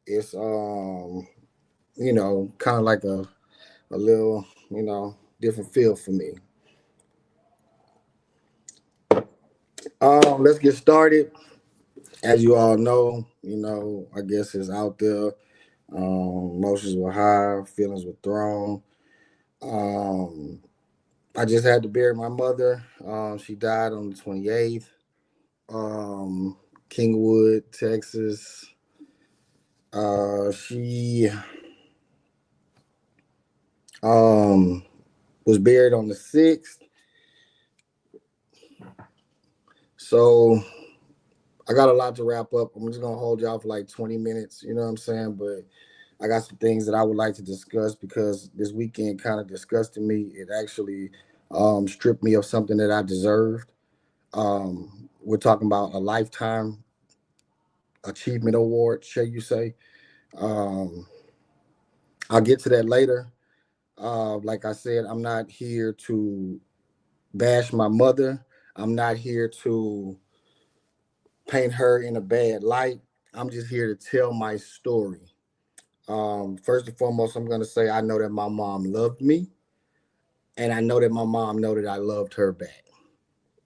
it's kind of like a little, different feel for me. Let's get started. As you all know, I guess it's out there. Emotions were high, feelings were thrown. Um, I just had to bury my mother. She died on the 28th. Um, Kingwood, Texas. She um was buried on the 6th. So I got a lot to wrap up. I'm just gonna hold y'all for like 20 minutes, you know what I'm saying? But I got some things that I would like to discuss because this weekend kind of disgusted me. It actually stripped me of something that I deserved. We're talking about a lifetime achievement award, shall you say? Um, I'll get to that later. Like I said, I'm not here to bash my mother. I'm not here to paint her in a bad light. I'm just here to tell my story. First and foremost, I'm going to say I know that my mom loved me, and I know that my mom know that I loved her back.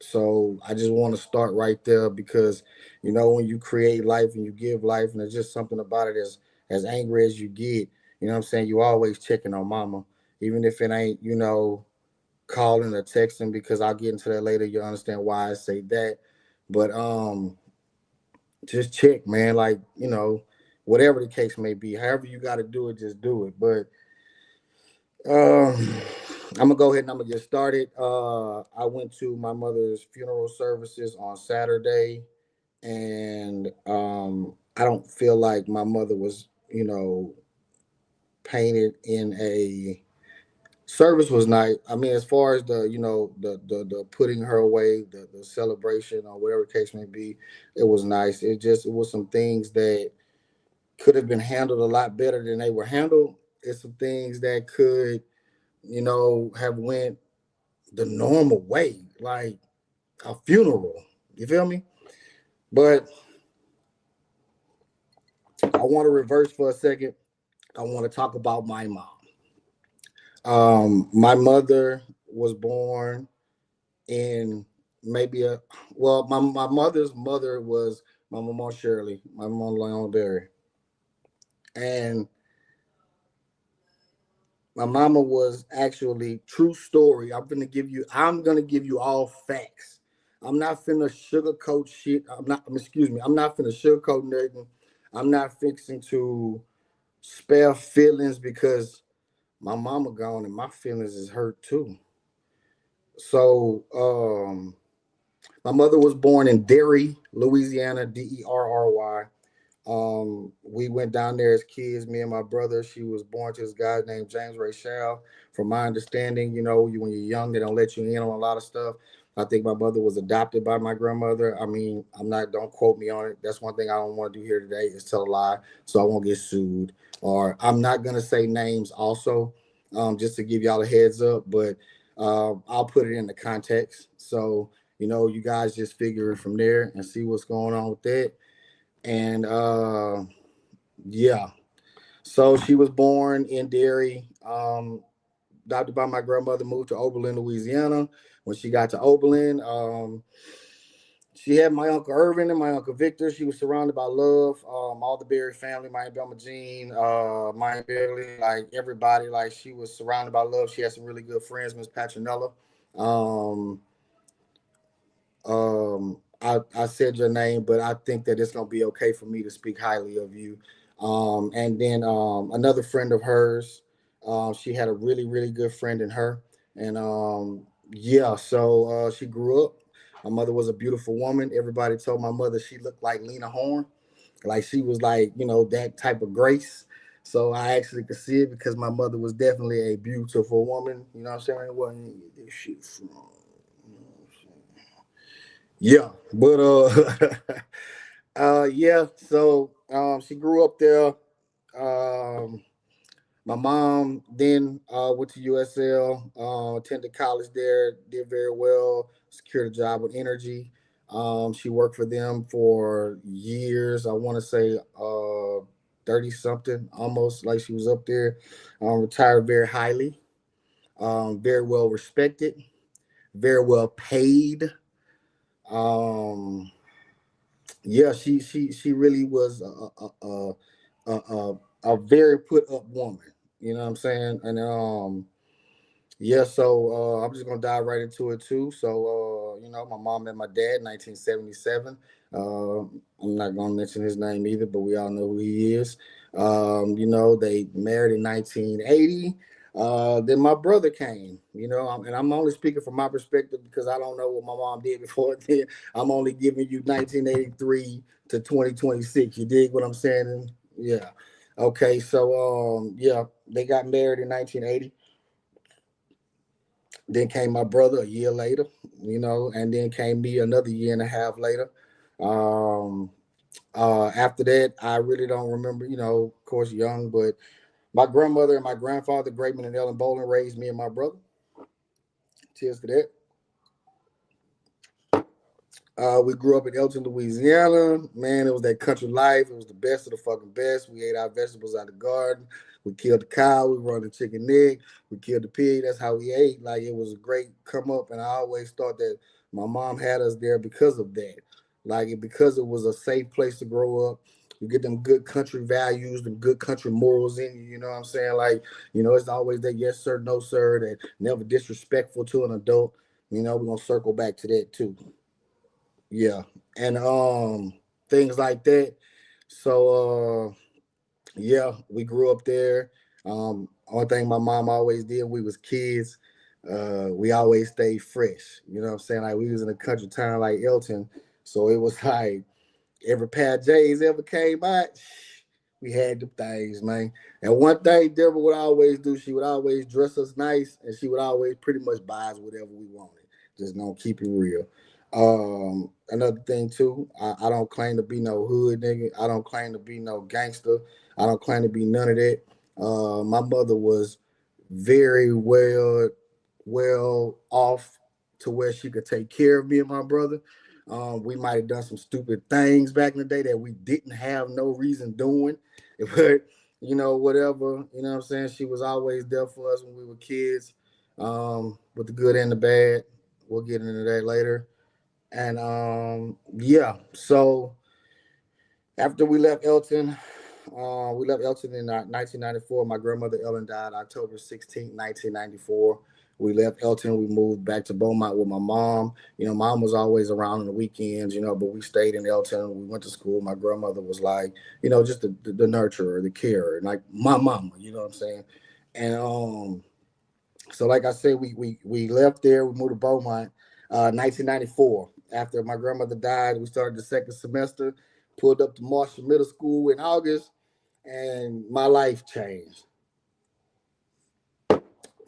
So I just want to start right there because, when you create life and you give life, and there's just something about it as angry as you get, you know what I'm saying? You always checking on mama, even if it ain't, calling or texting, because I'll get into that later. You'll understand why I say that. But just check, man. Like, whatever the case may be, however you got to do it, just do it. But um, I'm gonna go ahead and I'm gonna get started. I went to my mother's funeral services on Saturday, and I don't feel like my mother was, painted in a service was nice. I mean, as far as the putting her away, the celebration or whatever the case may be, it was nice. It was some things that could have been handled a lot better than they were handled. It's some things that could, have went the normal way, like a funeral. You feel me? But I want to reverse for a second. I want to talk about my mom. My mother was born in maybe a well, my mother's mother was my mama Shirley, my mom Leon Berry, and my mama was actually true story. I'm gonna give you all facts. I'm not finna sugarcoat shit. Excuse me. I'm not finna sugarcoat nothing. I'm not fixing to spare feelings because my mama gone and my feelings is hurt too. So, my mother was born in Derry, Louisiana, Derry. We went down there as kids, me and my brother. She was born to this guy named James Rachel. From my understanding, when you're young, they don't let you in on a lot of stuff. I think my mother was adopted by my grandmother. I mean, don't quote me on it. That's one thing I don't want to do here today is tell a lie so I won't get sued. Or I'm not going to say names also, just to give y'all a heads up, but I'll put it in the context. So, you guys just figure it from there and see what's going on with that. And yeah, so she was born in Derry, adopted by my grandmother, moved to Oberlin, Louisiana. When she got to Oberlin, she had my uncle Irvin and my uncle Victor. She was surrounded by love. All the Berry family, my Aunt Belma Jean, my Aunt Bailey, like everybody. Like she was surrounded by love. She had some really good friends, Miss Patronella. Um, I said your name, but I think that it's gonna be okay for me to speak highly of you. And then another friend of hers, she had a really really good friend in her, and yeah, so she grew up. My mother was a beautiful woman. Everybody told my mother she looked like Lena Horne, like she was like that type of grace. So I actually could see it because my mother was definitely a beautiful woman. You know what I'm saying? It wasn't this shit from. Yeah, but yeah. So she grew up there. Um, my mom then went to USL, attended college there, did very well, secured a job with Energy. She worked for them for years. I want to say 30 something, almost like she was up there. Retired very highly, very well respected, very well paid. Um, yeah, she really was a very put up woman. You know what I'm saying? And yeah, so I'm just gonna dive right into it too. So my mom and my dad, 1977. I'm not gonna mention his name either, but we all know who he is. They married in 1980. Then my brother came. And I'm only speaking from my perspective because I don't know what my mom did before then. I'm only giving you 1983 to 2026. You dig what I'm saying? Yeah. Okay, so yeah, they got married in 1980. Then came my brother a year later, and then came me another year and a half later. Um, After that, I really don't remember, of course, young, but my grandmother and my grandfather, Graydon and Ellen Bolin, raised me and my brother. Cheers to that. We grew up in Elton, Louisiana. Man, it was that country life. It was the best of the fucking best. We ate our vegetables out of the garden. We killed the cow. We run the chicken neck. We killed the pig. That's how we ate. Like, it was a great come up. And I always thought that my mom had us there because of that. Like, because it was a safe place to grow up. You get them good country values, them good country morals in you. You know what I'm saying? Like, it's always that yes, sir, no, sir, that never disrespectful to an adult. We're going to circle back to that too. Yeah, and things like that. So yeah, we grew up there. One thing my mom always did, we was kids. We always stayed fresh. You know what I'm saying? Like, we was in a country town like Elton, so it was like every pair of J's ever came out, we had the things, man. And one thing Deborah would always do, she would always dress us nice, and she would always pretty much buy us whatever we wanted. Just gonna keep it real. Another thing too, I don't claim to be no hood nigga. I don't claim to be no gangster. I don't claim to be none of that. My mother was very well off to where she could take care of me and my brother. We might have done some stupid things back in the day that we didn't have no reason doing, but whatever. You know what I'm saying? She was always there for us when we were kids, with the good and the bad. We'll get into that later. And yeah, so after we left Elton in 1994. My grandmother Ellen died October 16th, 1994. We left Elton. We moved back to Beaumont with my mom. Mom was always around on the weekends, but we stayed in Elton. We went to school. My grandmother was like, just the nurturer, the carer, like my mama, you know what I'm saying? And so like I said, we left there. We moved to Beaumont, 1994. After my grandmother died, we started the second semester. Pulled up to Marshall Middle School in August, and my life changed.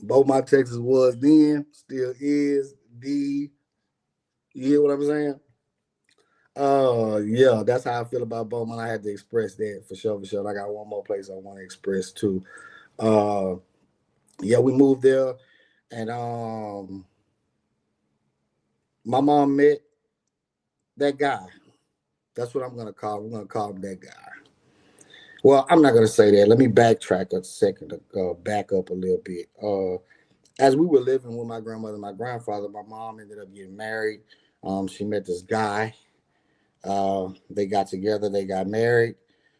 Beaumont, Texas was then, still is the. You hear what I'm saying? Yeah, that's how I feel about Beaumont. I had to express that for sure, for sure. I got one more place I want to express too. Uh, yeah, we moved there, and my mom met that guy. That's what I'm gonna call him. I'm gonna call him that guy. Well, I'm not gonna say that. Let me backtrack a second. Back up a little bit. As we were living with my grandmother and my grandfather, my mom ended up getting married. She met this guy. They got together. They got married.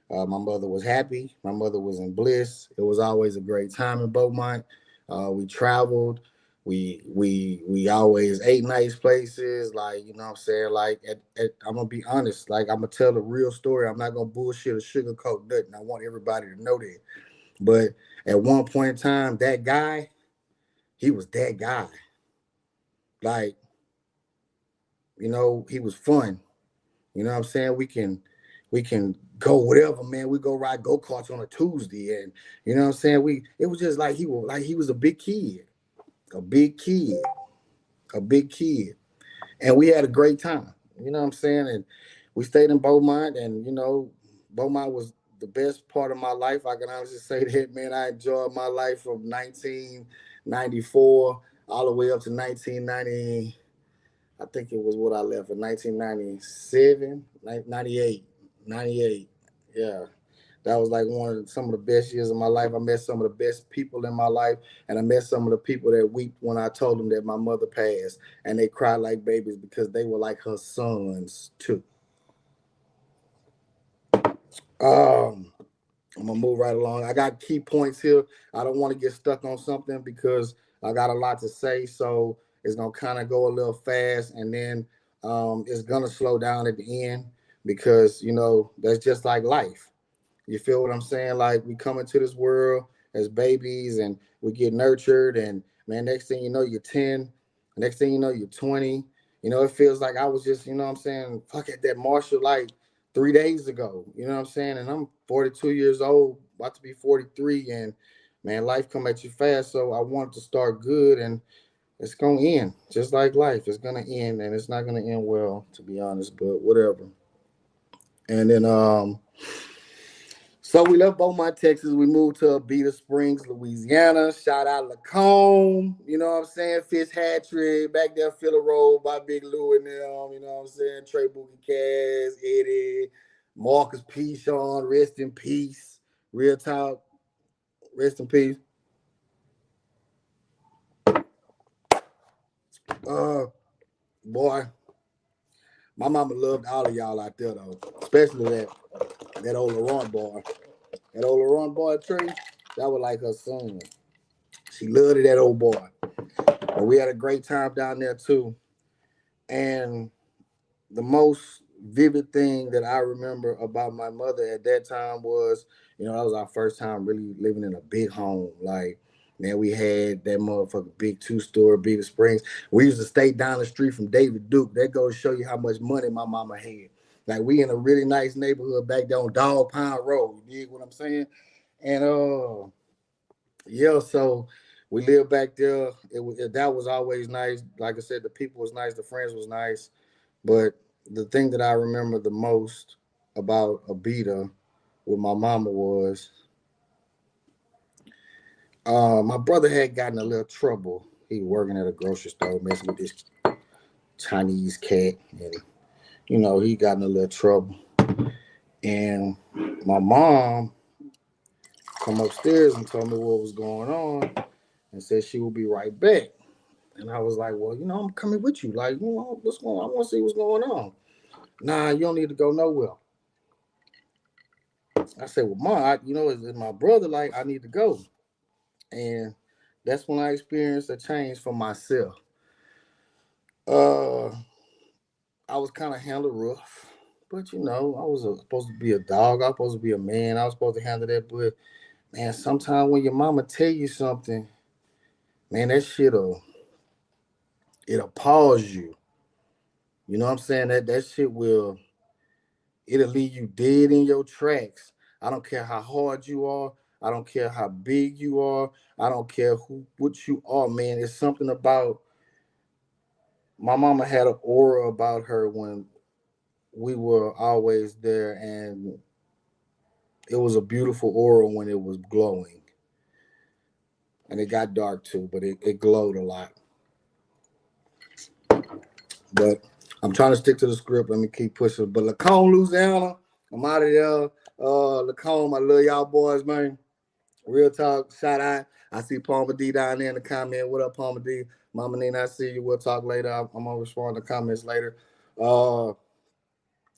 My mother was happy. My mother was in bliss. It was always a great time in Beaumont. We traveled. We always ate nice places. Like, you know what I'm saying? Like, I'm gonna be honest. Like, I'm gonna tell the real story. I'm not gonna bullshit or sugarcoat nothing. I want everybody to know that. But at one point in time, that guy, he was that guy. Like, he was fun. You know what I'm saying? We can go whatever, man. We go ride go-karts on a Tuesday. And you know what I'm saying? It was just like he was a big kid. A big kid. A big kid. And we had a great time. You know what I'm saying? And we stayed in Beaumont, and Beaumont was the best part of my life. I can honestly say that, man. I enjoyed my life from 1994 all the way up to 1990. I think it was what I left in 1997, 98, 98. Yeah. That was like some of the best years of my life. I met some of the best people in my life, and I met some of the people that wept when I told them that my mother passed, and they cried like babies because they were like her sons too. Um, I'm gonna move right along. I got key points here. I don't want to get stuck on something because I got a lot to say, so it's gonna kind of go a little fast, and then it's gonna slow down at the end because that's just like life. You feel what I'm saying? Like we come into this world as babies and we get nurtured, and man, next thing you know, you're 10. Next thing you know, you're 20. It feels like I was just, what I'm saying, fuck at that martial like 3 days ago. You know what I'm saying? And I'm 42 years old, about to be 43, and man, life come at you fast. So I wanted to start good, and it's gonna end just like life. It's gonna end, and it's not gonna end well, to be honest. But whatever. And then so we left Beaumont, Texas. We moved to Abita Springs, Louisiana. Shout out Lacombe. You know what I'm saying? Fitzpatrick, back there, Philly Road by Big Lou and them. You know what I'm saying? Trey Boogie Cass, Eddie, Marcus P. Sean, rest in peace. Real talk, rest in peace. Uh, boy, my mama loved all of y'all out there though, especially that old Laurent boy. That old Laurent boy Trey, that was like her son. She loved it, that old boy. But we had a great time down there too. And the most vivid thing that I remember about my mother at that time was, that was our first time really living in a big home. Like, man, we had that motherfucking big 2-story Beaver Springs. We used to stay down the street from David Duke. That goes to show you how much money my mama had. Like, we in a really nice neighborhood back there on Dog Pound Road. You dig what I'm saying? And yeah, so we lived back there. That was always nice. Like I said, the people was nice, the friends was nice. But the thing that I remember the most about Abita with my mama was my brother had gotten a little trouble. He was working at a grocery store, messing with this Chinese cat, and he got in a little trouble. And my mom come upstairs and told me what was going on, and said she would be right back. And I was like, well, I'm coming with you. Like, what's going on? I want to see what's going on. Nah, you don't need to go nowhere. I said, well, Ma, it's my brother. Like, I need to go. And that's when I experienced a change for myself. Uh, I was kind of handled rough, but I was supposed to be a dog. I was supposed to be a man. I was supposed to handle that. But man, sometimes when your mama tell you something, man, that it'll pause you. You know what I'm saying? That shit it'll leave you dead in your tracks. I don't care how hard you are. I don't care how big you are. I don't care what you are, man. It's something about my mama had an aura about her when we were always there, and it was a beautiful aura when it was glowing. And it got dark too, but it glowed a lot. But I'm trying to stick to the script. Let me keep pushing. But Lacombe, Louisiana, I'm out of there. Lacombe, I love y'all boys, man. Real talk, shout out. I see Palmer D down there in the comment. What up, Palmer D? Mama Nina, I see you. We'll talk later. I'm gonna respond to comments later. Uh,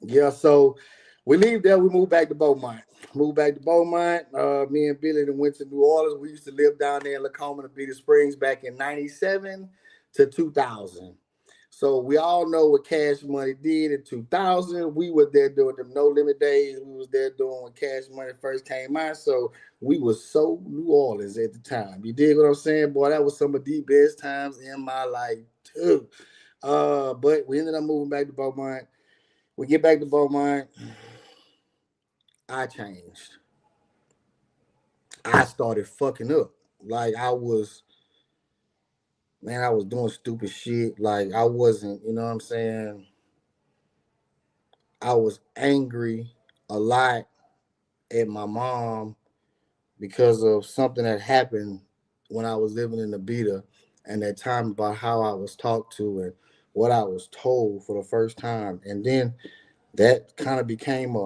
yeah. So we leave there. We move back to Beaumont. Move back to Beaumont. Me and Billy then went to New Orleans. We used to live down there in Lacombe and Beatty Springs back in '97 to 2000. So we all know what Cash Money did in 2000. We were there doing them No Limit days. We was there doing when Cash Money first came out. So we was so New Orleans at the time. You dig what I'm saying? Boy, that was some of the best times in my life too. But we ended up moving back to Beaumont. We get back to Beaumont. I changed. I started fucking up. Like I was doing stupid shit. Like I wasn't, you know what I'm saying? I was angry a lot at my mom because of something that happened when I was living in the Beta and that time about how I was talked to and what I was told for the first time. And then that kind of became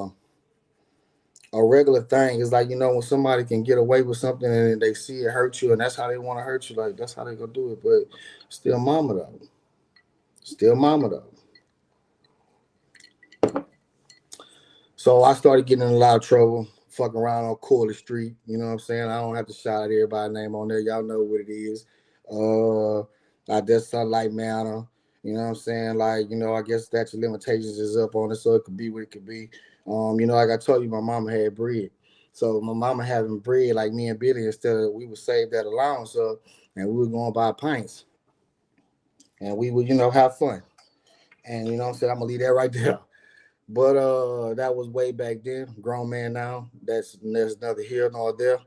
a regular thing. It's like, when somebody can get away with something and they see it hurt you and that's how they want to hurt you, like that's how they gonna do it. But still mama though. Still mama though. So I started getting in a lot of trouble, fucking around on Corley Street. You know what I'm saying? I don't have to shout out everybody's name on there. Y'all know what it is. Uh, I just Sunlight Manor. You know what I'm saying? Like, I guess statute of limitations is up on it, so it could be what it could be. Like I told you, my mama had bread. So my mama having bread, like me and Billy, instead of we would save that allowance up and we would go and buy pints and we would, have fun. And you know what I'm saying? I'm gonna leave that right there. But that was way back then. Grown man now. There's neither here nor there.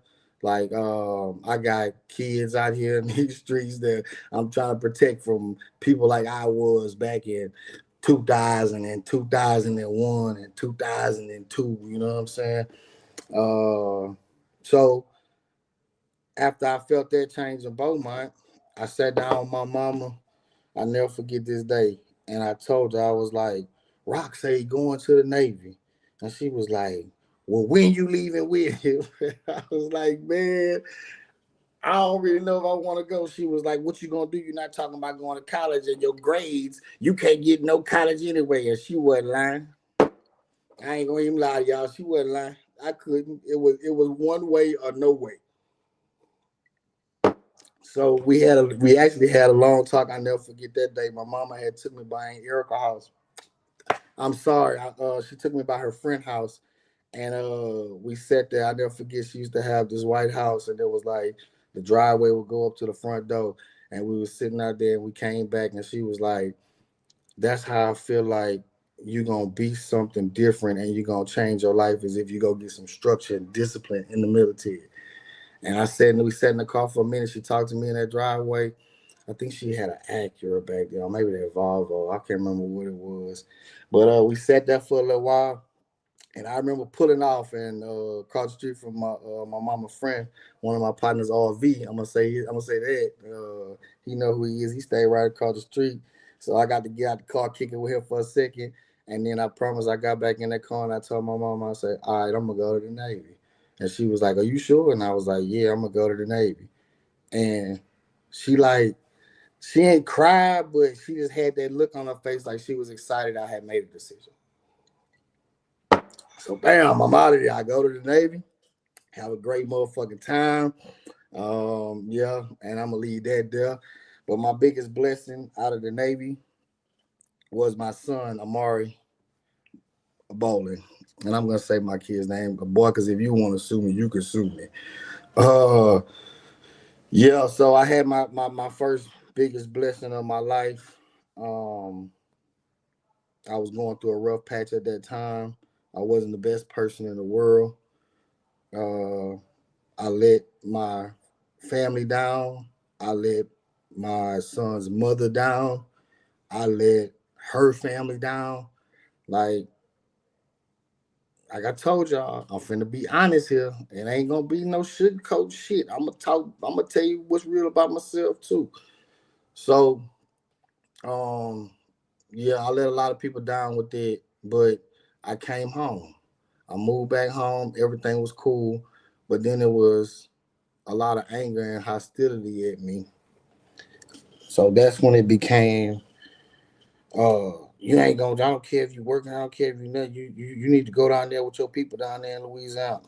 Like I got kids out here in these streets that I'm trying to protect from people like I was back in 2000 and 2001 and 2002. You know what I'm saying? So after I felt that change in Beaumont, I sat down with my mama. I never forget this day. And I told her, I was like, Rock say he going to the Navy. And she was like, well, when you leaving with him? I was like, man, I don't really know if I want to go. She was like, what you gonna do? You're not talking about going to college and your grades. You can't get no college anyway. And she wasn't lying. I ain't gonna even lie to y'all. She wasn't lying. I couldn't. It was one way or no way. So we actually had a long talk. I never forget that day. My mama had took me by Erica house. I'm sorry. She took me by her friend house, and we sat there. I never forget. She used to have this white house, and there was like the driveway would go up to the front door, and we was sitting out there, and we came back, and she was like, "That's how I feel like you're gonna be something different, and you're gonna change your life, as if you go get some structure and discipline in the military." And we sat in the car for a minute. She talked to me in that driveway. I think she had an Acura back there, or maybe that Volvo. I can't remember what it was. But we sat there for a little while, and I remember pulling off and across the street from my mama friend, one of my partners, RV. I'm gonna say that he know who he is. He stayed right across the street, so I got to get out the car, kick it with him for a second, and then I promised I got back in that car and I told my mama, I said, "All right, I'm gonna go to the Navy," and she was like, "Are you sure?" And I was like, "Yeah, I'm gonna go to the Navy," and she like she ain't cried, but she just had that look on her face like she was excited I had made a decision. So bam, I'm out of there. I go to the Navy, have a great motherfucking time. Yeah, and I'm gonna leave that there. But my biggest blessing out of the Navy was my son Amari Bowling. And I'm gonna say my kid's name, boy, because if you want to sue me, you can sue me. Uh yeah, so I had my first biggest blessing of my life. Um I was going through a rough patch at that time. I wasn't the best person in the world. Uh, I let my family down. I let my son's mother down. I let her family down. Like, like I told y'all, I'm finna be honest here. It ain't gonna be no sugarcoat shit. I'm gonna tell you what's real about myself too. So, um, yeah, I let a lot of people down with it, but I came home. I moved back home. Everything was cool, but then it was a lot of anger and hostility at me. So that's when it became, you ain't gonna. I don't care if you working. I don't care if you know. You need to go down there with your people down there in Louisiana.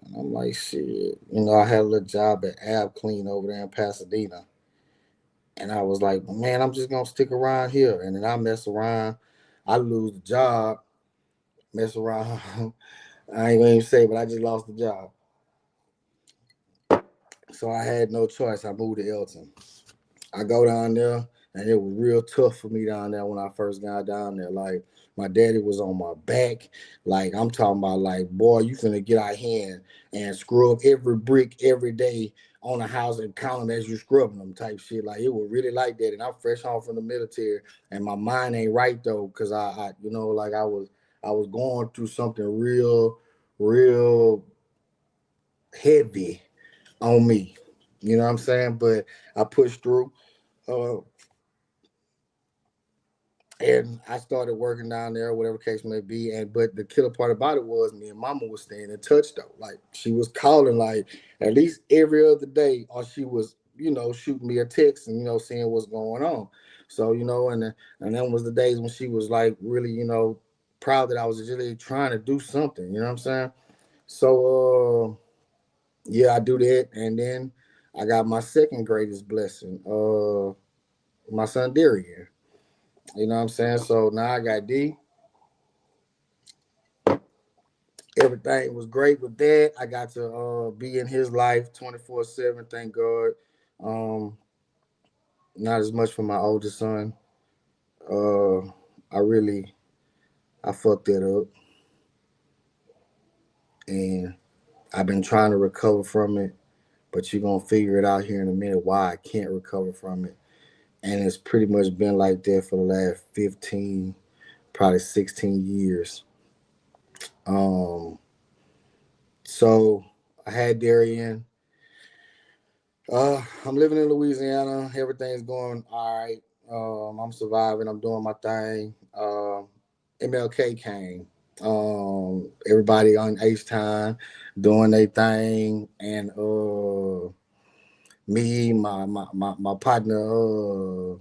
And I'm like, shit. I had a little job at Ab Clean over there in Pasadena, and I was like, man, I'm just gonna stick around here. And then I mess around. I lose the job. Mess around. I ain't gonna even say, but I just lost the job. So I had no choice. I moved to Elton. I go down there, and it was real tough for me down there when I first got down there. Like my daddy was on my back. Like I'm talking about, like, boy, you finna get out here and scrub every brick every day on the house and count them as you scrubbing them type shit. Like it was really like that. And I'm fresh home from the military, and my mind ain't right though, cause like I was going through something real heavy on me. You know what I'm saying? But I pushed through. Uh, And I started working down there, whatever case may be. And but the killer part about it was me and Mama was staying in touch though. Like she was calling like at least every other day, or she was shooting me a text and seeing what's going on. So and then was the days when she was like really proud that I was really trying to do something. You know what I'm saying? So yeah, I do that, and then I got my second greatest blessing. My son Darian. You know what I'm saying? So now I got D. Everything was great with that. I got to be in his life 24/7. Thank God. Um, Not as much for my oldest son. Uh, I really I fucked that up, and I've been trying to recover from it. But you're gonna figure it out here in a minute why I can't recover from it. And it's pretty much been like that for the last 15, probably 16 years. Um, so I had Darian. I'm living in Louisiana. Everything's going all right. I'm surviving. I'm doing my thing. MLK came. Everybody on H time doing their thing, and me, my partner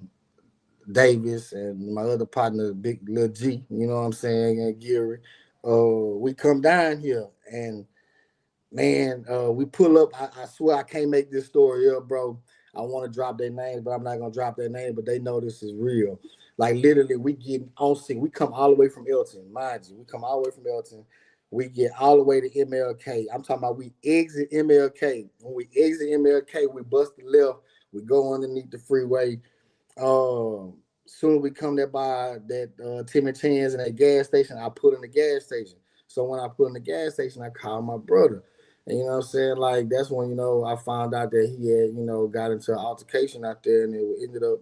Davis, and my other partner Big Lil G. You know what I'm saying? And Gary. We come down here and man, we pull up. I swear I can't make this story up, bro. I want to drop their names, but I'm not gonna drop their name. But they know this is real. Like literally, we get on scene. We come all the way from Elton, mind you. We come all the way from Elton. We get all the way to MLK. I'm talking about we exit MLK. When we exit MLK, we bust the left. We go underneath the freeway. Soon as we come there by that Timmy Chan's and that gas station, I put in the gas station. So when I put in the gas station, I called my brother. And you know what I'm saying? Like that's when, I found out that he had, got into an altercation out there and it ended up,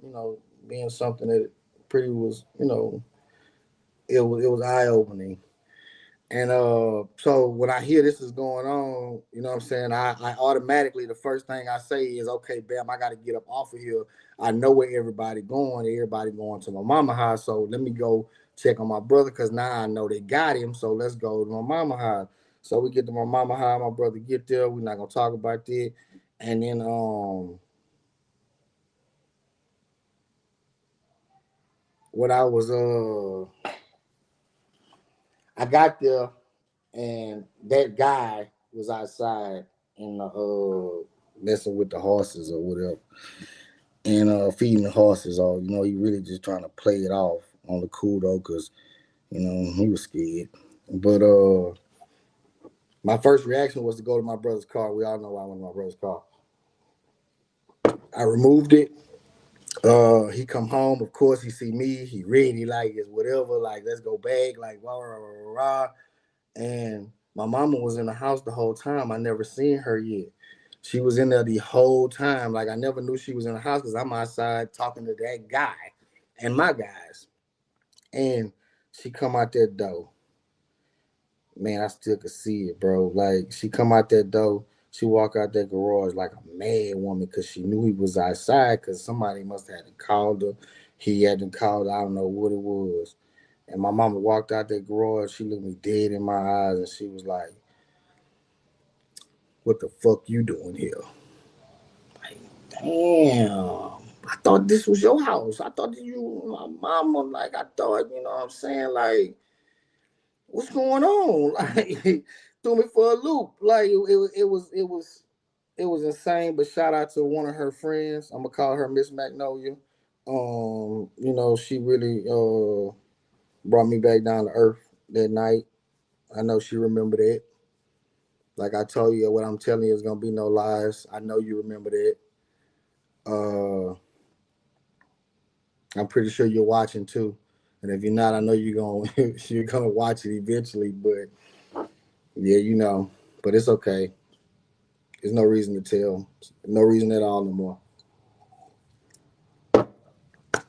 being something that pretty was, it was eye opening. And so when I hear this is going on, you know what I'm saying? I automatically the first thing I say is, okay, bam, I gotta get up off of here. I know where everybody going. Everybody going to my mama house. So let me go check on my brother because now I know they got him. So let's go to my mama house. So we get to my mama house, my brother get there. We're not gonna talk about that. And then what I was I got there and that guy was outside in the messing with the horses or whatever, and feeding the horses. Or he really just trying to play it off on the cool though, cause he was scared. But my first reaction was to go to my brother's car. We all know why I went to my brother's car. I removed it. He come home. Of course, he see me. He ready, like it's whatever. Like let's go back. Like rah rah rah rah. And my mama was in the house the whole time. I never seen her yet. She was in there the whole time. Like I never knew she was in the house because I'm outside talking to that guy and my guys. And she come out that door. Man, I still could see it, bro. Like she come out that door. She walk out that garage like a mad woman because she knew he was outside because somebody must have called her. He hadn't called. I don't know what it was. And my mama walked out that garage. She looked me dead in my eyes and she was like, what the fuck you doing here? Like, damn. I thought this was your house. I thought you my mama. Like I thought, you know what I'm saying? Like, what's going on? Like threw me for a loop. Like it was insane. But shout out to one of her friends. I'm gonna call her Miss Magnolia. She really brought me back down to earth that night. I know she remembered it. Like I told you, what I'm telling you is gonna be no lies. I know you remember that. Uh, I'm pretty sure you're watching too, and if you're not, I know you're gonna you're gonna watch it eventually. But yeah, but it's okay. There's no reason to tell. No reason at all no more.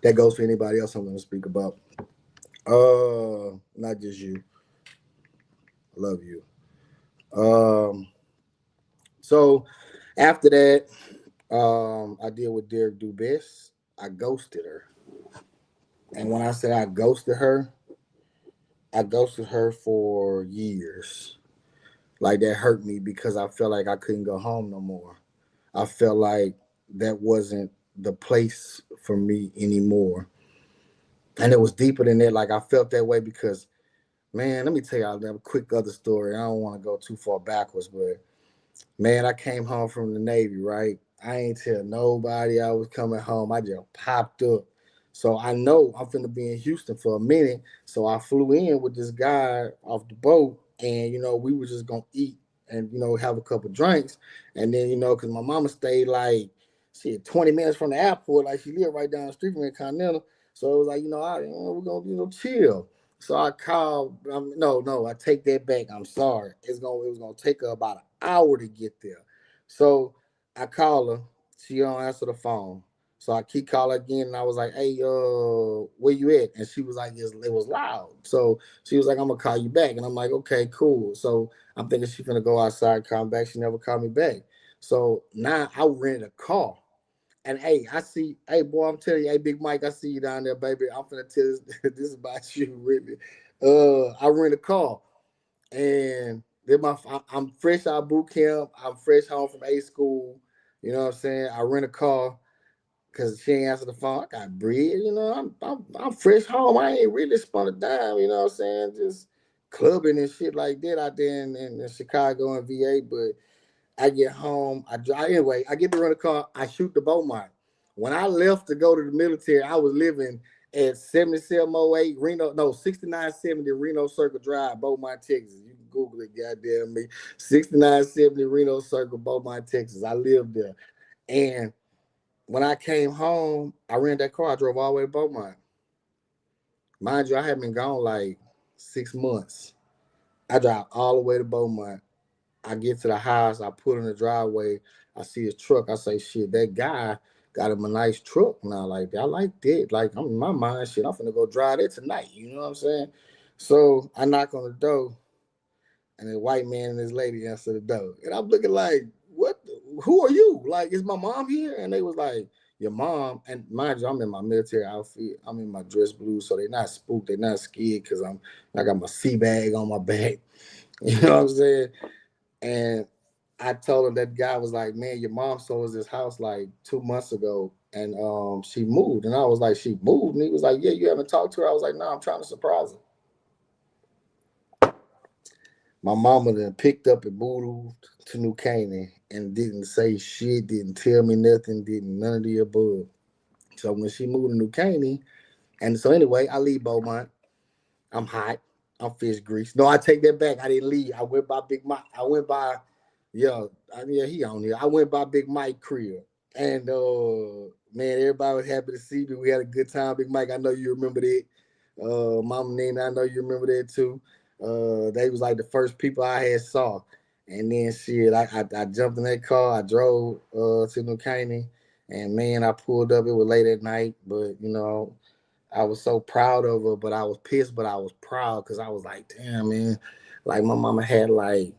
That goes for anybody else I'm gonna speak about. Not just you. I love you. Um, so after that, I did what Derek do best. I ghosted her. And when I say I ghosted her for years. Like that hurt me because I felt like I couldn't go home no more. I felt like that wasn't the place for me anymore. And it was deeper than that. Like I felt that way because, man, let me tell y'all a quick other story. I don't want to go too far backwards, but man, I came home from the Navy, right? I ain't tell nobody I was coming home. I just popped up. So I know I'm finna be in Houston for a minute. So I flew in with this guy off the boat, and we were just gonna eat and have a couple drinks, and then cause my mama stayed like shit 20 minutes from the airport, like she lived right down the street from me in Continental. So it was like we're gonna chill. So I called. No, I take that back. I'm sorry. It was gonna take her about an hour to get there. So I call her. She don't answer the phone. So I keep calling again, and I was like, "Hey, where you at?" And she was like, "It was loud." So she was like, "I'm gonna call you back," and I'm like, "Okay, cool." So I'm thinking she's gonna go outside, come back. She never called me back. So now I rented a car. And hey, hey boy, I'm telling you, hey Big Mike, I see you down there, baby. I'm finna tell this about you, really. I rent a car, and then I'm fresh out of boot camp. I'm fresh home from A school. You know what I'm saying? I rent a car because she ain't answer the phone. I got bread. I'm fresh home. I ain't really spun a dime. You know what I'm saying? Just clubbing and shit like that out there in Chicago and VA, but. I get home. I drive anyway. I get to rent a car. I shoot the Beaumont. When I left to go to the military, I was living at 7708 Reno, no 6970 Reno Circle Drive, Beaumont, Texas. You can Google it, goddamn me. 6970 Reno Circle, Beaumont, Texas. I lived there. And when I came home, I rented that car. I drove all the way to Beaumont. Mind you, I had been gone like 6 months. I drive all the way to Beaumont. I get to the house, I put in the driveway, I see his truck. I say, shit, that guy got him a nice truck now. Like, I like that. Like, I'm in my mind, shit, I'm finna go drive it tonight. You know what I'm saying? So I knock on the door, and the white man and this lady answer the door. And I'm looking like, what? Who are you? Like, is my mom here? And they was like, your mom. And mind you, I'm in my military outfit. I'm in my dress blue, so they're not spooked. They're not scared because I got my sea bag on my back. You know what I'm saying? And I told him that guy was like, man, your mom sold us this house like 2 months ago, and she moved. And I was like, she moved? And he was like, yeah, you haven't talked to her? I was like, no, I'm trying to surprise her. My mama then picked up and moved to New Canaan and didn't say shit, didn't tell me nothing, didn't none of the above. So when she moved to New Canaan, and so anyway, I leave Beaumont. I'm hot. I'm fish grease. No, I take that back. I didn't leave. I went by Big Mike. I went by, yeah, he on here. I went by Big Mike crib. And man, everybody was happy to see me. We had a good time. Big Mike, I know you remember that. Mama Nina, I know you remember that too. They was like the first people I had saw. And then shit, I jumped in that car. I drove to New Canaan. And man, I pulled up. It was late at night, but I was so proud of her, but I was pissed, but I was proud because I was like, damn, man. Like, my mama had like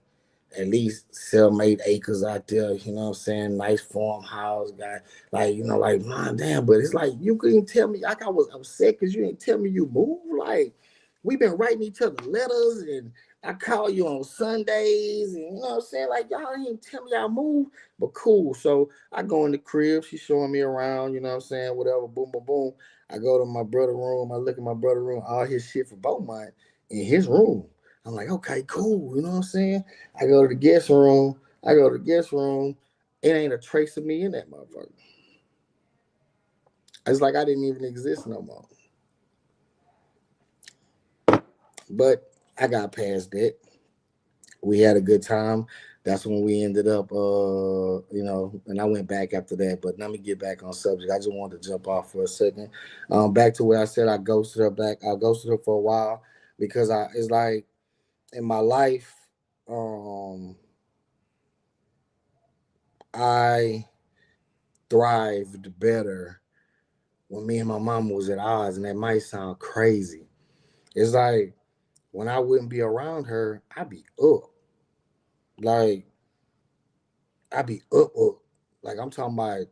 at least 7, 8 acres out there, you know what I'm saying? Nice farmhouse, got like, like, man, damn, but it's like you couldn't tell me. Like, I was upset because you didn't tell me you moved. Like, we've been writing each other letters, and I call you on Sundays, and you know what I'm saying? Like, y'all didn't tell me y'all moved, but cool. So I go in the crib, she's showing me around, you know what I'm saying? Whatever, boom, boom, boom. I go to my brother room, I look at my brother room, all his shit for Beaumont in his room. I'm like, okay, cool, you know what I'm saying? I go to the guest room. I go to the guest room. It ain't a trace of me in that motherfucker. It's like I didn't even exist no more. But I got past that. We had a good time. That's when we ended up, and I went back after that. But let me get back on subject. I just wanted to jump off for a second. Back to where I said I ghosted her back. I ghosted her for a while because it's like in my life, um, I thrived better when me and my mama was at odds, and that might sound crazy. It's like when I wouldn't be around her, I'd be up. Like I'd be up. Like I'm talking about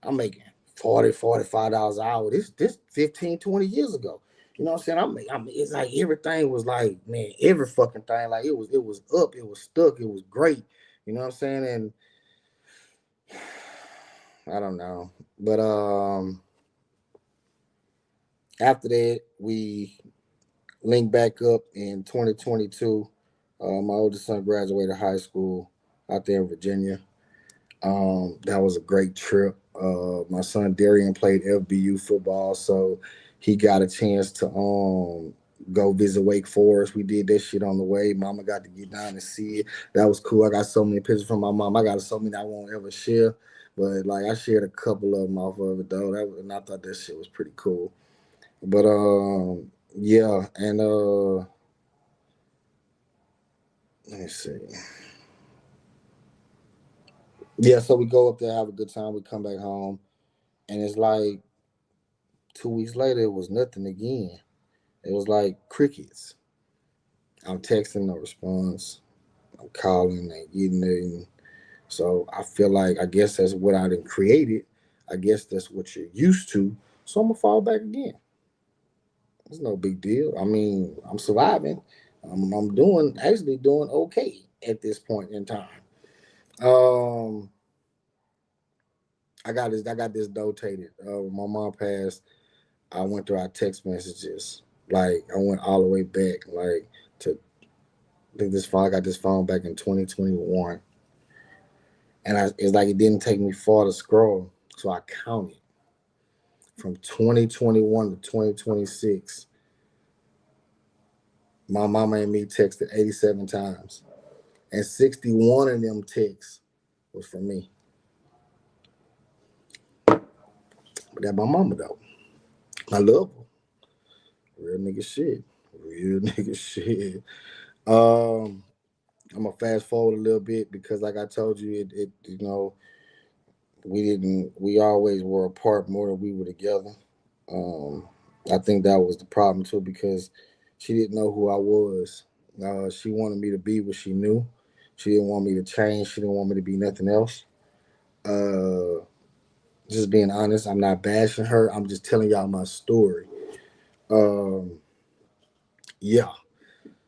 I'm making $40, $45 an hour. This 15, 20 years ago. You know what I'm saying? It's like everything was like, man, every fucking thing. Like it was up, it was stuck, it was great. You know what I'm saying? And I don't know. But after that, we linked back up in 2022. My oldest son graduated high school out there in Virginia. That was a great trip. My son Darian played FBU football, so he got a chance to go visit Wake Forest. We did that shit on the way. Mama got to get down and see it. That was cool. I got so many pictures from my mom. I got so many I won't ever share, but like I shared a couple of them off of it though. And I thought that shit was pretty cool. But yeah, and let me see. Yeah, so we go up there, have a good time. We come back home, and it's like 2 weeks later, it was nothing again. It was like crickets. I'm texting, no response. I'm calling, ain't getting nothing. So I feel like I guess that's what I done created. I guess that's what you're used to. So I'm gonna fall back again. It's no big deal. I mean, I'm surviving. I'm doing actually doing okay at this point in time. Um, I got this notated. When my mom passed, I went through our text messages. Like I went all the way back, like to I think this phone. I got this phone back in 2021, and it's like it didn't take me far to scroll. So I counted from 2021 to 2026. My mama and me texted 87 times, and 61 of them texts was from me. But that my mama though. I love her. Real nigga shit. Real nigga shit. Um, I'm gonna fast forward a little bit because, like I told you, it we always were apart more than we were together. Um, I think that was the problem too because she didn't know who I was. She wanted me to be what she knew. She didn't want me to change. She didn't want me to be nothing else. Uh, just being honest, I'm not bashing her. I'm just telling y'all my story. Um, yeah.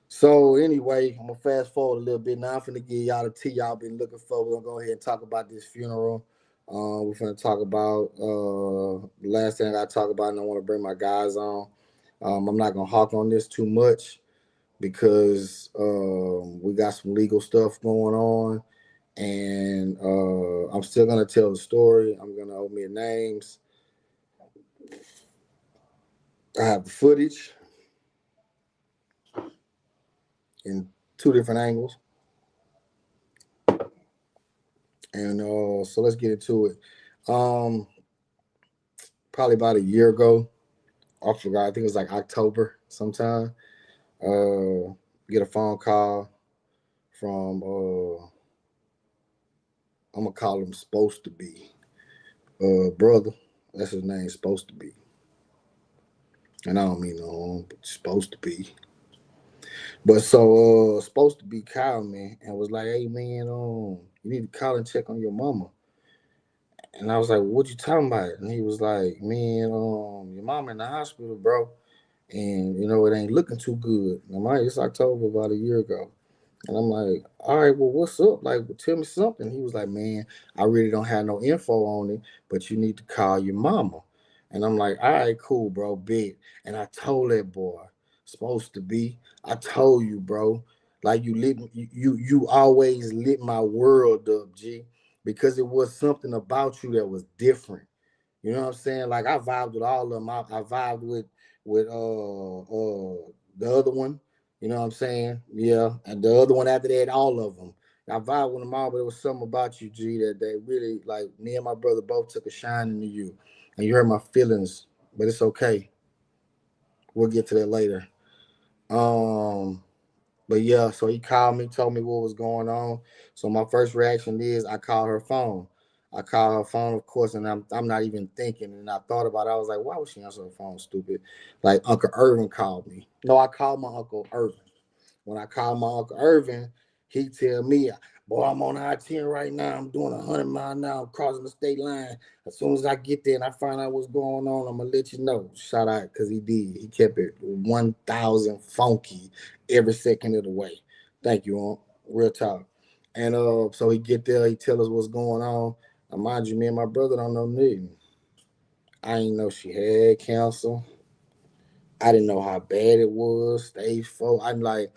So anyway, I'm gonna fast forward a little bit. Now I'm finna give y'all the tea y'all been looking for. We're gonna go ahead and talk about this funeral. We're gonna talk about the last thing I talk about, and I want to bring my guys on. I'm not gonna hawk on this too much because we got some legal stuff going on, and I'm still gonna tell the story. I'm gonna omit names. I have the footage in two different angles, and so let's get into it. Um, Probably about a year ago. I forgot. I think it was like October sometime. Get a phone call from I'm gonna call him supposed to be brother. That's his name, supposed to be. And I don't mean no harm, but supposed to be. But so supposed to be called me and was like, hey man, you need to call and check on your mama. And I was like, what you talking about? And he was like, man, your mama in the hospital, bro. And it ain't looking too good. And it's October about a year ago. And I'm like, all right, well, what's up? Like, well, tell me something. He was like, man, I really don't have no info on it, but you need to call your mama. And I'm like, all right, cool, bro, big. And I told that boy, supposed to be. I told you, bro, like you always lit my world up, G, because it was something about you that was different. You know what I'm saying? Like I vibed with all of them. I vibed with the other one. You know what I'm saying? Yeah, and the other one after that, all of them. I vibed with them all, but it was something about you, G, that really like me and my brother both took a shine into you, and you hurt my feelings. But it's okay. We'll get to that later. Um, but yeah, so he called me, told me what was going on. So my first reaction is I call her phone. I call her phone, of course, and I'm not even thinking. And I thought about it. I was like, why would she answer her phone, stupid? Like Uncle Irvin called me. No, I called my Uncle Irvin. When I called my Uncle Irvin, he tell me, Boy, I'm on I-10 right now. I'm doing 100 miles now. I'm crossing the state line. As soon as I get there and I find out what's going on, I'm going to let you know. Shout out because he did. He kept it 1,000 funky every second of the way. Thank you, Unc. Real talk. And so he get there. He tell us what's going on. Now, mind you, me and my brother don't know nothing. I didn't know she had cancer. I didn't know how bad it was. Stage 4. I'm like,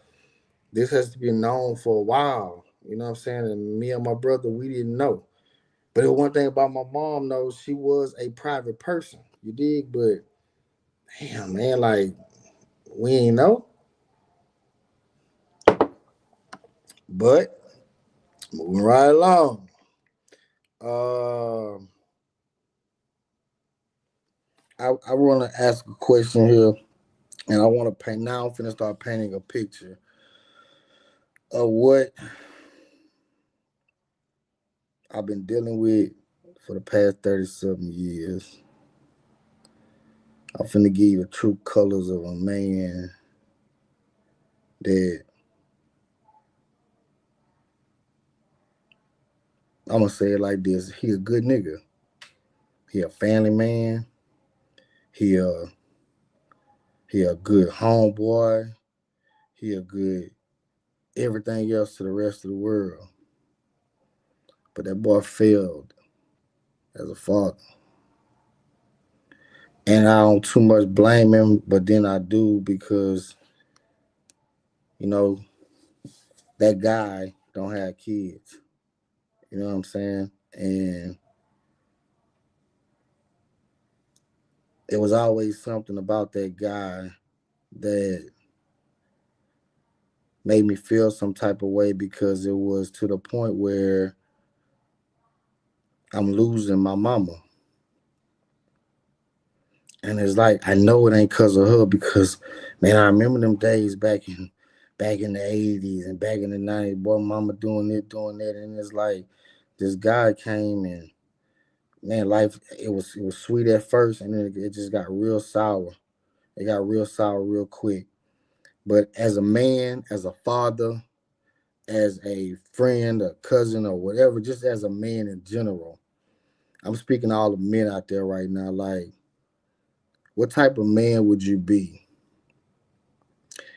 this has to be known for a while. You know what I'm saying? And me and my brother, we didn't know. But the one thing about my mom knows, she was a private person. You dig? But damn, man, like we ain't know. But moving right along. Uh, I want to ask a question here, and I want to paint. Now I'm finna start painting a picture of what I've been dealing with for the past 30 something years. I'm finna give you the true colors of a man that I'm gonna say it like this. He a good nigga. He a family man. He a he a good homeboy. He a good everything else to the rest of the world. But that boy failed as a father. And I don't too much blame him, but then I do because, you know, that guy don't have kids. You know what I'm saying? And it was always something about that guy that made me feel some type of way because it was to the point where I'm losing my mama. And it's like I know it ain't cause of her because man, I remember them days back in the 80s and back in the 90s, boy, mama doing this, doing that, and it's like this guy came and man, life it was sweet at first and then it just got real sour. It got real sour real quick. But as a man, as a father, as a friend, a cousin, or whatever, just as a man in general, I'm speaking to all the men out there right now. Like, what type of man would you be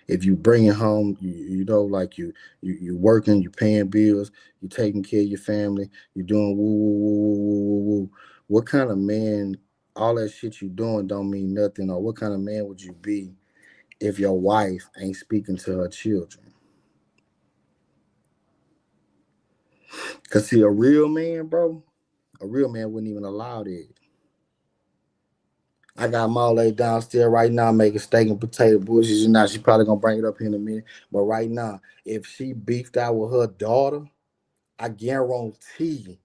if you bring it home? You know, like you working, you paying bills, you taking care of your family, you doing woo woo woo woo woo woo woo. What kind of man? All that shit you doing don't mean nothing. Or what kind of man would you be if your wife ain't speaking to her children? Cause see, a real man, bro, a real man wouldn't even allow that. I got Molly downstairs right now making steak and potato bushes. You know, she probably gonna bring it up here in a minute. But right now, if she beefed out with her daughter, I guarantee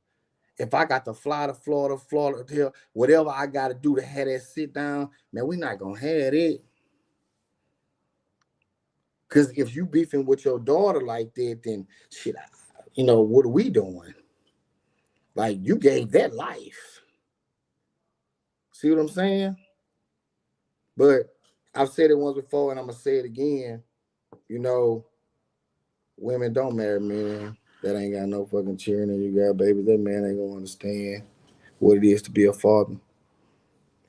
if I got to fly to Florida, Florida here, whatever I gotta do to have that sit down, man, we not gonna have it. Cause if you beefing with your daughter like that, then shit, what are we doing? Like you gave that life. See what I'm saying? But I've said it once before and I'm gonna say it again. You know, women don't marry men that ain't got no fucking cheering and you got babies. That man ain't gonna understand what it is to be a father.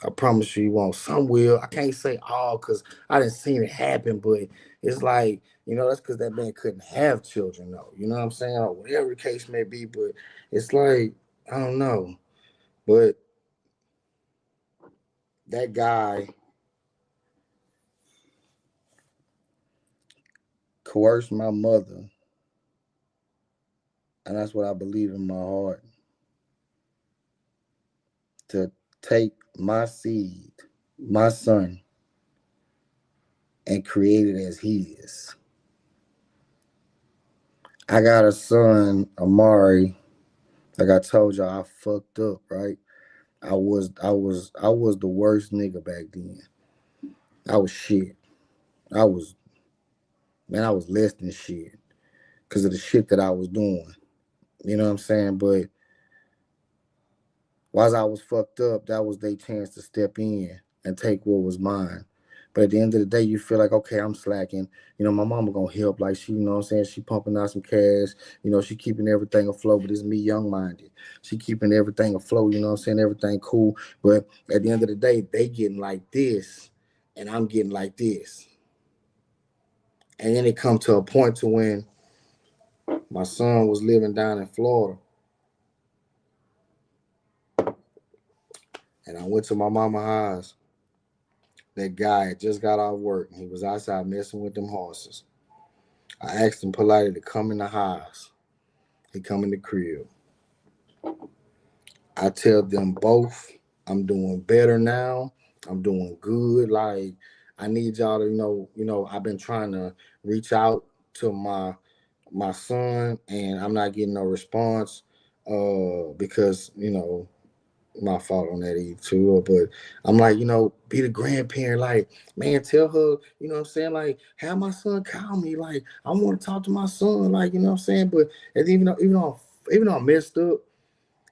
I promise you, he won't. Some will. I can't say all because I didn't seen it happen, but it's like, that's because that man couldn't have children, though. You know what I'm saying? Or whatever the case may be, but it's like, I don't know. But that guy coerced my mother, and that's what I believe in my heart, to take my seed, my son, and create it as his. I got a son, Amari. Like I told y'all, I fucked up, right? I was the worst nigga back then. I was shit. I was man, I was less than shit because of the shit that I was doing. You know what I'm saying? But while I was fucked up, that was their chance to step in and take what was mine. But at the end of the day, you feel like, okay, I'm slacking. My mama gonna help. Like she, what I'm saying, she pumping out some cash. She keeping everything afloat. But it's me, young minded. She keeping everything afloat. What I'm saying, everything cool. But at the end of the day, they getting like this, and I'm getting like this. And then it come to a point to when my son was living down in Florida, and I went to my mama's house. That guy had just got off work, and he was outside messing with them horses. I asked him politely to come in the house. He come in the crib. I tell them both, I'm doing better now. I'm doing good. Like I need y'all to I've been trying to reach out to my son, and I'm not getting no response. Because my fault on that either too. But I'm like, be the grandparent, like, man, tell her, what I'm saying, like, have my son call me, like, I want to talk to my son, like, what I'm saying. But even though I'm messed up,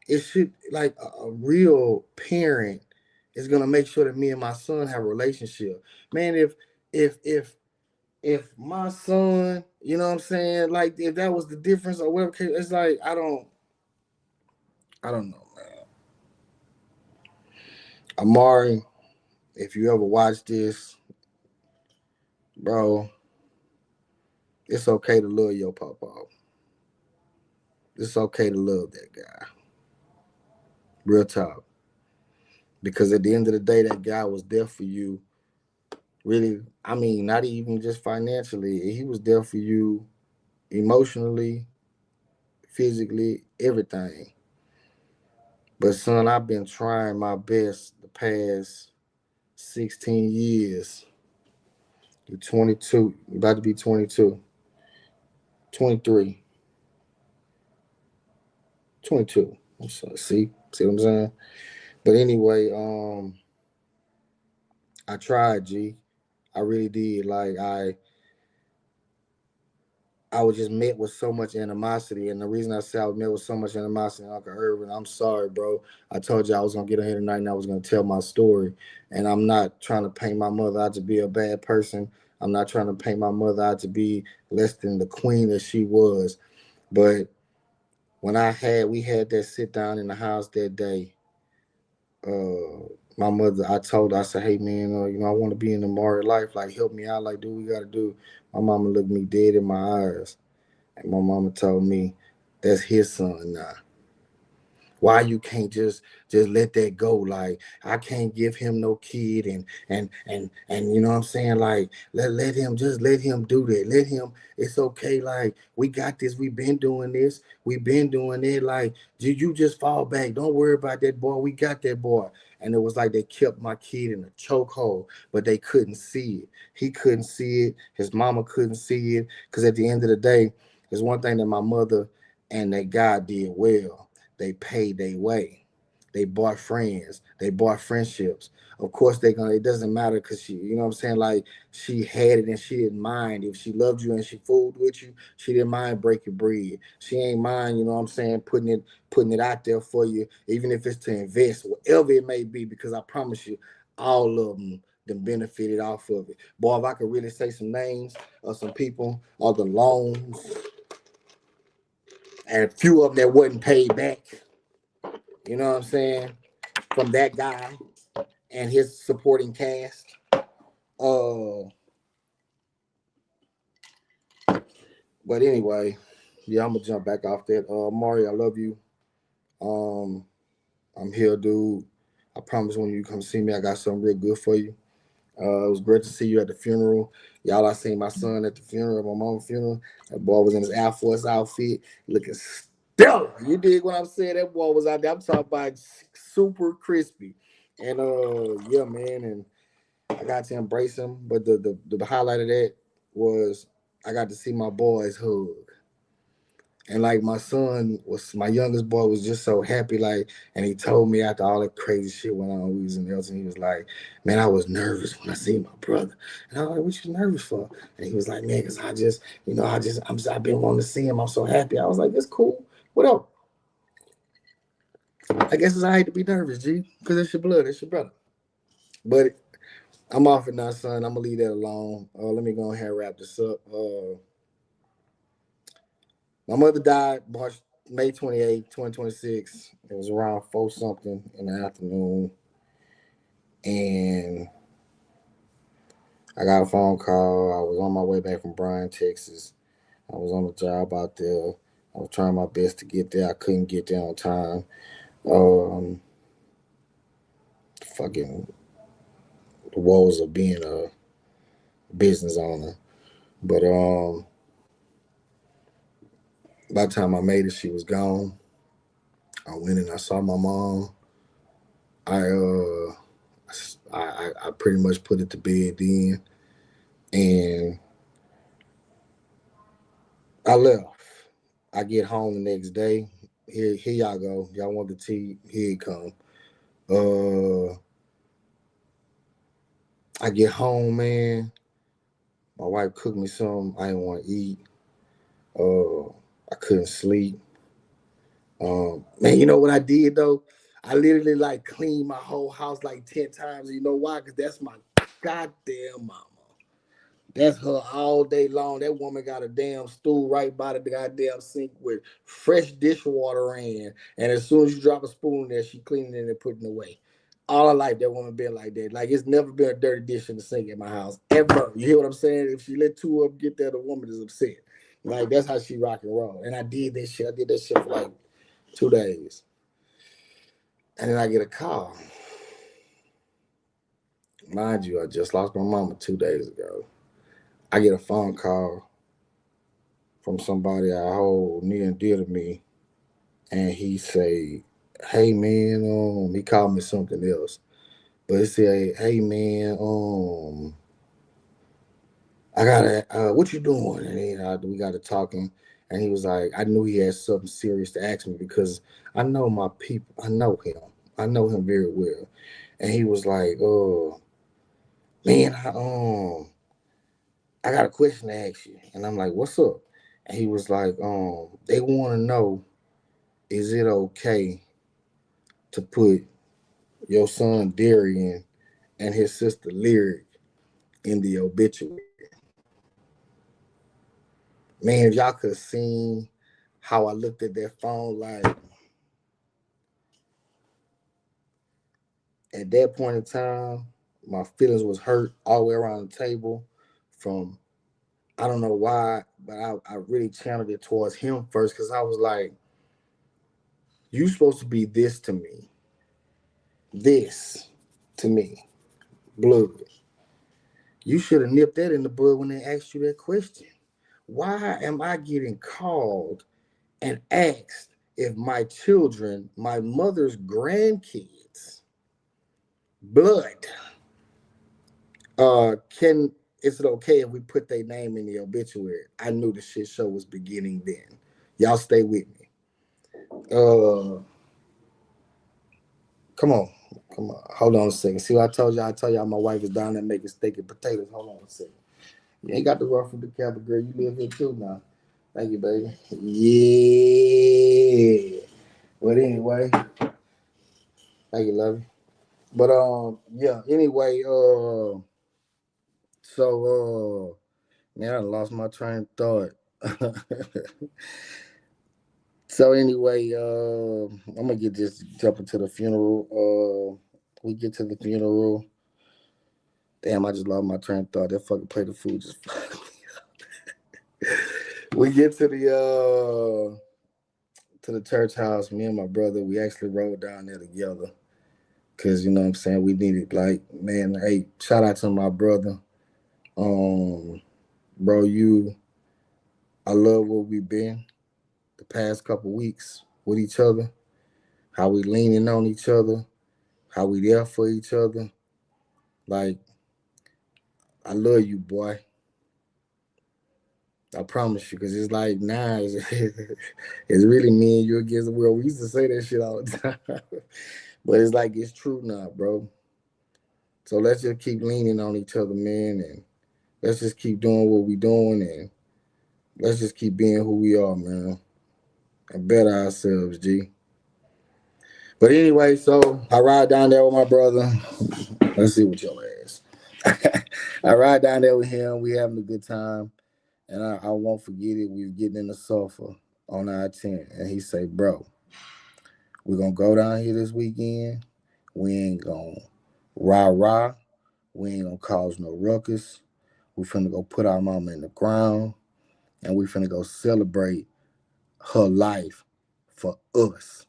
it should, like, a real parent is gonna make sure that me and my son have a relationship. Man, if my son, what I'm saying, like, if that was the difference or whatever, it's like I don't know, man. Amari, if you ever watch this, bro, it's okay to love your papa. It's okay to love that guy. Real talk. Because at the end of the day, that guy was there for you. Really, I mean, not even just financially. He was there for you emotionally, physically, everything. But son, I've been trying my best the past 16 years. You're 22. You're about to be 22. 23. 22. So, see what I'm saying? But anyway, I tried, G. I really did. Like I was just met with so much animosity, and the reason I say I was met with so much animosity, Uncle Irvin, I'm sorry, bro. I told you I was gonna get on here tonight, and I was gonna tell my story. And I'm not trying to paint my mother out to be a bad person. I'm not trying to paint my mother out to be less than the queen that she was. But when we had that sit down in the house that day, my mother, I told her, I said, hey man, I want to be in the married life. Like, help me out. Like, do what we got to do. My mama looked me dead in my eyes, and my mama told me, that's his son now. Why you can't just let that go? Like, I can't give him no kid, and you know what I'm saying? Like, let him do that. Let him, it's okay. Like, we got this. We've been doing this. We've been doing it. Like, you just fall back. Don't worry about that boy. We got that boy. And it was like they kept my kid in a chokehold, but they couldn't see it. He couldn't see it. His mama couldn't see it. Because at the end of the day, there's one thing that my mother and that God did well. They paid their way. They bought friends. They bought friendships. Of course, it doesn't matter because she, what I'm saying? Like, she had it and she didn't mind. If she loved you and she fooled with you, she didn't mind breaking bread. She ain't mind, what I'm saying, putting it out there for you, even if it's to invest, whatever it may be, because I promise you, all of them benefited off of it. Boy, if I could really say some names of some people, or the loans, and a few of them that wasn't paid back, you know what I'm saying, from that guy and his supporting cast. Uh, but anyway, yeah, I'm gonna jump back off that. Mari, I love you. Um, I'm here, dude. I promise when you come see me, I got something real good for you. It was great to see you at the funeral. Y'all, I seen my son at the funeral, my mom's funeral. That boy was in his Air Force outfit, looking stellar. You dig what I'm saying? That boy was out there. I'm talking about super crispy. And yeah, man, and I got to embrace him. But the highlight of that was I got to see my boys hug. And like my youngest boy was just so happy, like, and he told me after all that crazy shit went on, we was in else, and he was like, man, I was nervous when I seen my brother. And I was like, what you nervous for? And he was like, man, because I've been wanting to see him. I'm so happy. I was like, it's cool. What up? I guess it's all right to be nervous, G, because it's your blood, it's your brother. But I'm off it now, son. I'm gonna leave that alone. Let me go ahead and wrap this up. My mother died May 28th, 2026. It was around 4 something in the afternoon. And I got a phone call. I was on my way back from Bryan, Texas. I was on the job out there. I was trying my best to get there. I couldn't get there on time. Um, Fucking the woes of being a business owner. But by the time I made it, she was gone. I went and I saw my mom. I I pretty much put it to bed then, and I left. I get home the next day. Here y'all go. Y'all want the tea? Here it come. Uh, I get home, man. My wife cooked me something I didn't want to eat. Uh, I couldn't sleep. Man, you know what I did though? I literally like cleaned my whole house like 10 times. You know why? Because that's my goddamn mama. That's her all day long. That woman got a damn stool right by the goddamn sink with fresh dishwater in. And as soon as you drop a spoon in there, she cleaning it and putting it away. All her life, that woman been like that. Like, it's never been a dirty dish in the sink in my house, ever. You hear what I'm saying? If she let two of them get there, the woman is upset. Like, that's how she rock and roll. And I did that shit. I did that shit for like 2 days. And then I get a call. Mind you, I just lost my mama 2 days ago. I get a phone call from somebody I hold near and dear to me, and he say, "Hey man," he called me something else, but he said, "Hey man, I gotta, what you doing?" And we got to talking, and he was like, I knew he had something serious to ask me because I know my people, I know him very well, and he was like, man, I got a question to ask you," and I'm like, "What's up?" And he was like, they want to know, is it okay to put your son Darian and his sister Lyric in the obituary? Man, if y'all could have seen how I looked at that phone, like at that point in time, my feelings was hurt all the way around the table. From I don't know why, but I really channeled it towards him first because I was like, "You supposed to be this to me, blood. You should have nipped that in the bud when they asked you that question. Why am I getting called and asked if my children, my mother's grandkids, blood, can is it okay if we put their name in the obituary?" I knew the shit show was beginning then. Y'all stay with me. Uh Come on. Come on. Hold on a second. See what I told y'all? I told y'all my wife is down there making steak and potatoes. Hold on a second. You ain't got to run from the cabin, girl. You live here too now. Thank you, baby. Yeah. But anyway, thank you, love you. But yeah. Anyway, man, I lost my train of thought. So anyway, I'm gonna get this jump into the funeral. We get to the funeral. Damn, I just lost my train of thought. That fucking plate of food just. We get to the church house. Me and my brother, we actually rode down there together. Cause you know what I'm saying, we needed, like, man, hey, shout out to my brother. Um, Bro, I love where we've been the past couple weeks with each other, how we leaning on each other, how we there for each other. Like, I love you, boy. I promise you, because it's like now it's really me and you against the world. We used to say that shit all the time, but it's like it's true now, bro. So let's just keep leaning on each other, man, and let's just keep doing what we doing, and let's just keep being who we are, man, and better ourselves, G. But anyway, so I ride down there with my brother. Let's see what your ass. I ride down there with him. We having a good time, and I won't forget it. We was getting in the sofa on I-10, and he say, "Bro, we gonna go down here this weekend. We ain't gonna rah rah. We ain't gonna cause no ruckus. We finna go put our mama in the ground, and we finna go celebrate her life for us."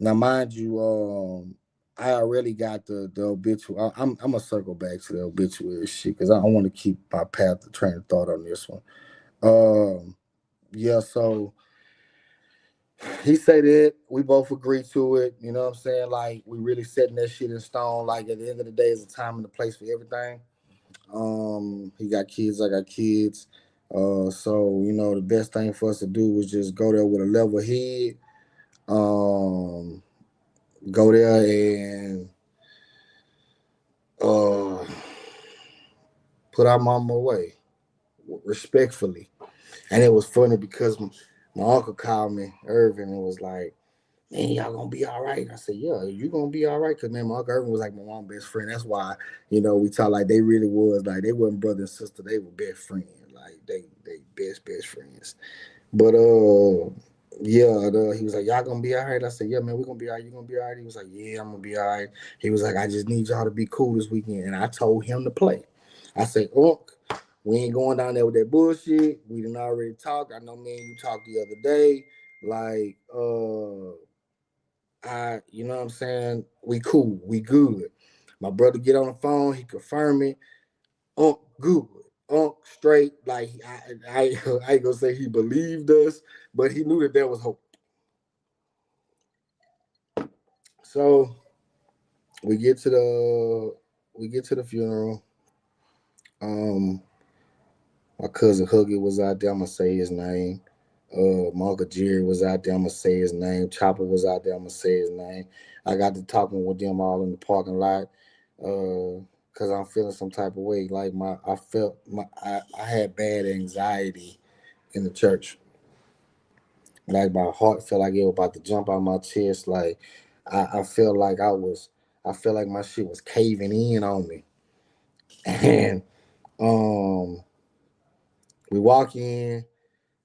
Now, mind you, I already got the obituary. I'm gonna circle back to the obituary shit because I want to keep my path of train of thought on this one. Yeah. So he said it. We both agree to it. You know what I'm saying? Like we really setting that shit in stone. Like at the end of the day, it's a time and a place for everything. He got kids. I got kids. So the best thing for us to do was just go there with a level head. Um, Go there and uh put our mama away respectfully. And it was funny because my uncle called me, Irvin, and was like, "Man, y'all gonna be all right." I said, "Yeah, you gonna be all right." Cause man, my uncle Irvin was like my mom's best friend. That's why, we talk like they really was like they wasn't brother and sister, they were best friends. Like they best friends. But yeah, he was like, "Y'all gonna be all right?" I said, "Yeah, man, we gonna be all right. You gonna be all right?" He was like, "Yeah, I'm gonna be all right." He was like, "I just need y'all to be cool this weekend." And I told him to play. I said, "Unc, we ain't going down there with that bullshit. We didn't already talk. I know me and you talked the other day. Like, you know what I'm saying? We cool. We good." My brother get on the phone. He confirm it. Unc good. Unc straight. Like I ain't gonna say he believed us, but he knew that there was hope. So we get to the funeral. Um, my cousin Huggy was out there. I'm gonna say his name. My uncle Jerry was out there. I'm gonna say his name. Chopper was out there. I'm gonna say his name. I got to talking with them all in the parking lot. Cause I'm feeling some type of way. Like I had bad anxiety in the church. Like my heart felt like it was about to jump out my chest. Like I felt like I felt like my shit was caving in on me. And um, we walk in.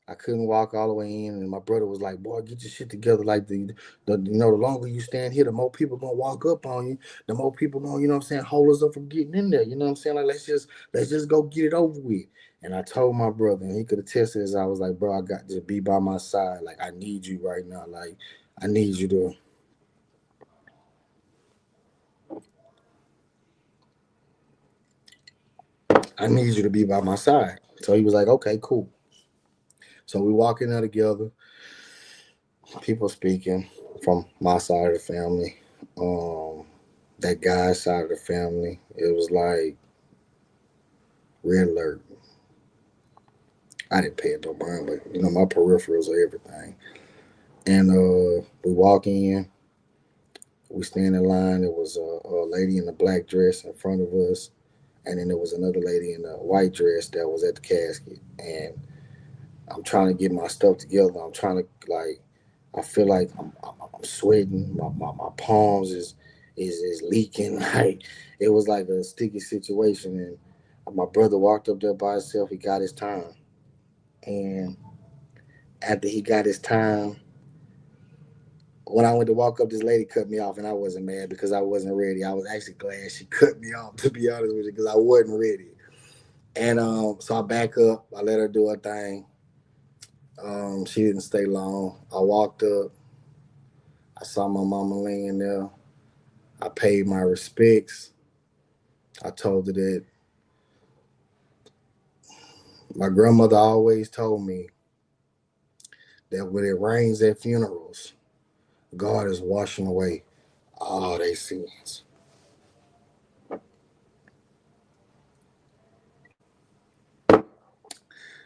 I couldn't walk all the way in, and my brother was like, "Boy, get your shit together. Like the longer you stand here, the more people gonna walk up on you. The more people gonna, what I'm saying, hold us up from getting in there. You know what I'm saying? Like let's just go get it over with." And I told my brother, and he could attest to this. I was like, "Bro, I got to be by my side. Like I need you right now. Like I need you to I need you to be by my side." So he was like, "Okay, cool." So we walk in there together. People speaking from my side of the family. Um, that guy's side of the family. It was like red alert. I didn't pay it no mind, but my peripherals are everything. And we walk in, we stand in line. There was a lady in a black dress in front of us, and then there was another lady in a white dress that was at the casket. And I'm trying to get my stuff together. I'm trying to like. I feel like I'm sweating. My palms is leaking. Like it was like a sticky situation. And my brother walked up there by himself. He got his time, and after he got his time, when I went to walk up, this lady cut me off, and I wasn't mad because I wasn't ready. I was actually glad she cut me off, to be honest with you, because I wasn't ready. And so I back up. I let her do her thing. She didn't stay long. I walked up. I saw my mama laying there. I paid my respects. I told her that my grandmother always told me that when it rains at funerals, God is washing away all their sins.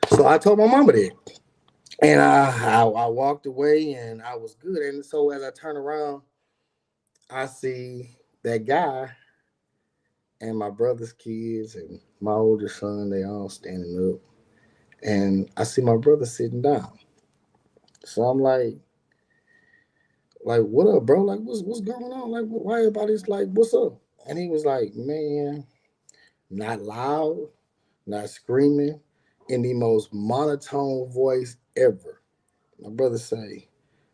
So I told my mama that. And I walked away and I was good. And so as I turn around, I see that guy and my brother's kids and my oldest son, they all standing up. And I see my brother sitting down. So I'm like, what up, bro? Like, what's going on? Like, why everybody's like, what's up? And he was like, man, not loud, not screaming, in the most monotone voice ever. My brother say,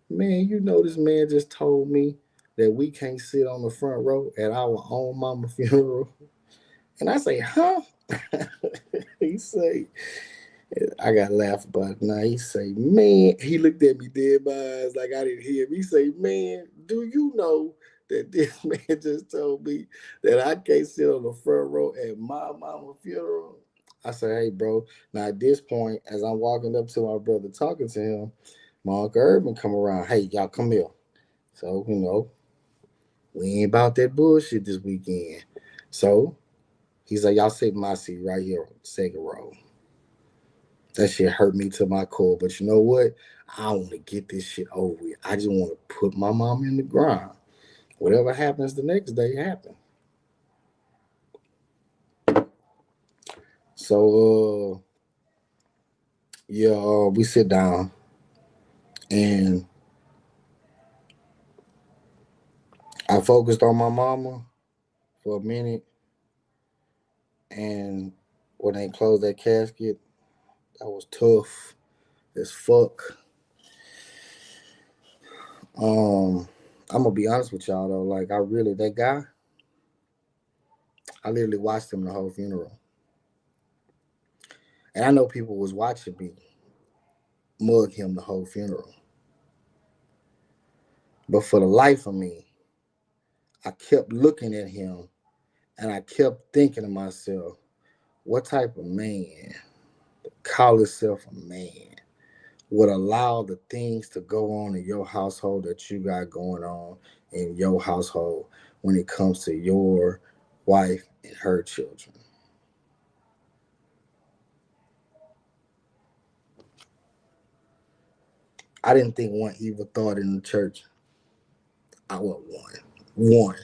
"Man, you know this man just told me that we can't sit on the front row at our own mama funeral." And I say, "Huh?" He say, I got to laugh about it. Now he say, "Man," he looked at me dead by eyes like I didn't hear him. He say, "Man, do you know that this man just told me that I can't sit on the front row at my mama funeral?" I say, "Hey, bro." Now at this point, as I'm walking up to my brother talking to him, my Uncle Urban come around. "Hey, y'all come here." So, we ain't about that bullshit this weekend. So he's like, "Y'all sit in my seat right here, second row." That shit hurt me to my core. But you know what? I want to get this shit over with. I just want to put my mom in the ground. Whatever happens the next day, happen. So, yeah, we sit down and I focused on my mama for a minute. And when they closed that casket, that was tough as fuck. I'm gonna be honest with y'all though. Like, that guy, I literally watched him the whole funeral. And I know people was watching me mug him the whole funeral. But for the life of me, I kept looking at him and I kept thinking to myself, what type of man, call himself a man, would allow the things to go on in your household that you got going on in your household when it comes to your wife and her children? I didn't think one evil thought in the church. I want one.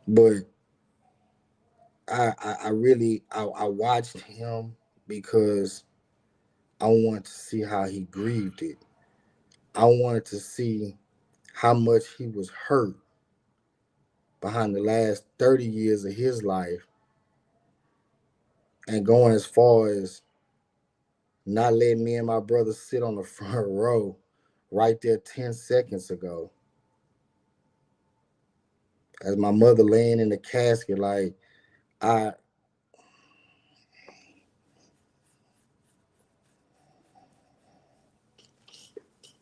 But I watched him because I wanted to see how he grieved it. I wanted to see how much he was hurt behind the last 30 years of his life and going as far as not letting me and my brother sit on the front row right there 10 seconds ago. As my mother laying in the casket, like, I,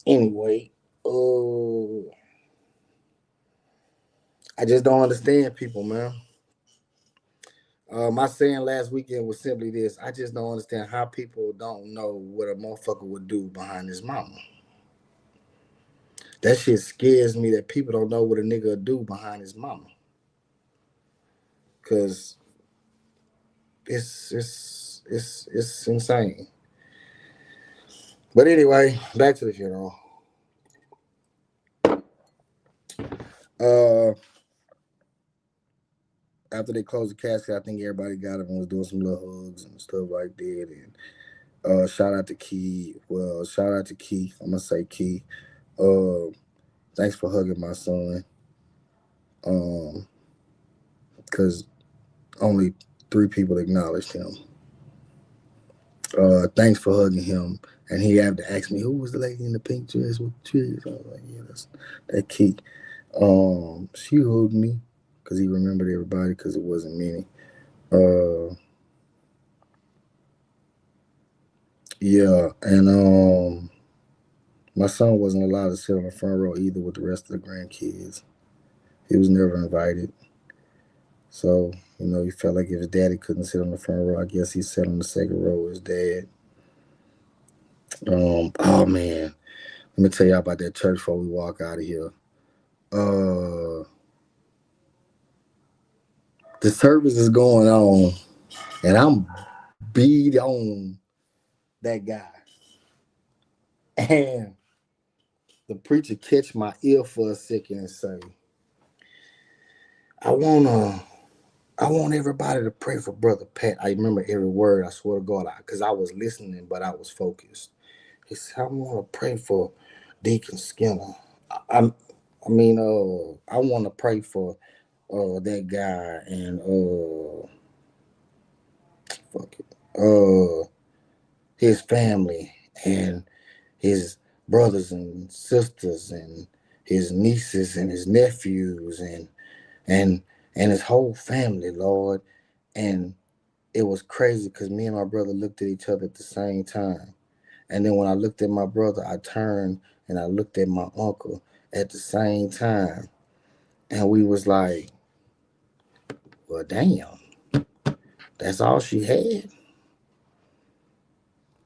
anyway, oh, I just don't understand people, man. My saying last weekend was simply this: I just don't understand how people don't know what a motherfucker would do behind his mama. That shit scares me that people don't know what a nigga would do behind his mama. Cause it's insane. But anyway, back to the funeral. Uh, After they closed the casket, I think everybody got up and was doing some little hugs and stuff like that. And shout out to Keith. Well, shout out to Keith. I'm gonna say Keith. Uh, Thanks for hugging my son. Um, because only three people acknowledged him. Thanks for hugging him. And he had to ask me, who was the lady in the pink dress with the trees? I was like, yeah, that's that Keith. She hugged me because he remembered everybody because it wasn't many. Uh, yeah, and my son wasn't allowed to sit on the front row either with the rest of the grandkids. He was never invited. So, he felt like if his daddy couldn't sit on the front row, I guess he sat on the second row with his dad. Oh man, let me tell y'all about that church before we walk out of here. Uh, the service is going on, and I'm beat on that guy. And the preacher catch my ear for a second and say, I wanna I want everybody to pray for Brother Pat. I remember every word, I swear to God, because I was listening, but I was focused. He said, I want to pray for Deacon Skinner. I, I want to pray for that guy and fuck it. His family and his brothers and sisters and his nieces and his nephews and and his whole family, Lord. And it was crazy because me and my brother looked at each other at the same time. And then when I looked at my brother, I turned and I looked at my uncle at the same time. And we was like, well, damn, that's all she had.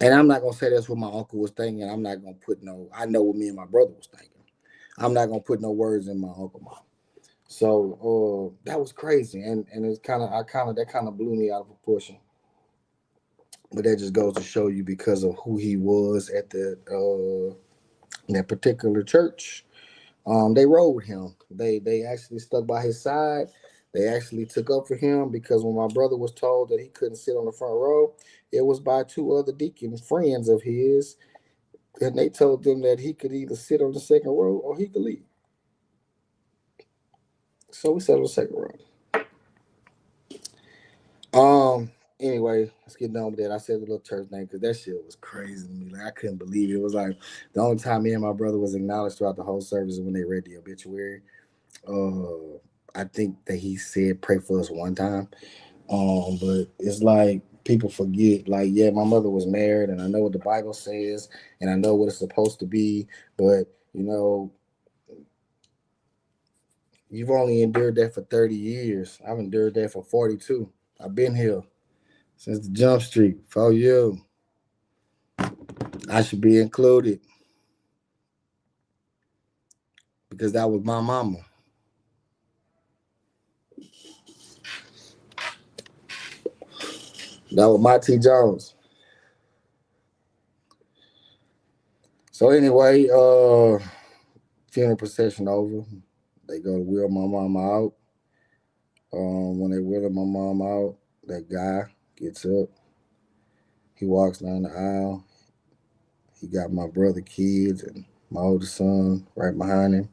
And I'm not gonna say that's what my uncle was thinking. I'm not gonna put no. I know what me and my brother was thinking. I'm not gonna put no words in my uncle mouth. So that was crazy, and it's kind of blew me out of proportion. But that just goes to show you because of who he was at the that particular church. They rode with him. They actually stuck by his side. They actually took up for him because when my brother was told that he couldn't sit on the front row, it was by two other deacon friends of his, and they told them that he could either sit on the second row or he could leave. So we sat on the second row. Anyway, let's get done with that. I said the little church name because that shit was crazy to me. Like I couldn't believe it. It was like the only time me and my brother was acknowledged throughout the whole service is when they read the obituary. I think that he said pray for us one time. But it's like people forget, like, yeah, my mother was married and I know what the Bible says and I know what it's supposed to be, but you know, you've only endured that for 30 years. I've endured that for 42. I've been here since the jump street. For you, I should be included because that was my mama. That was my T. Jones. So anyway, funeral procession over. They go to wheel my mama out. When they wheeling my mom out, that guy gets up. He walks down the aisle. He got my brother kids and my oldest son right behind him.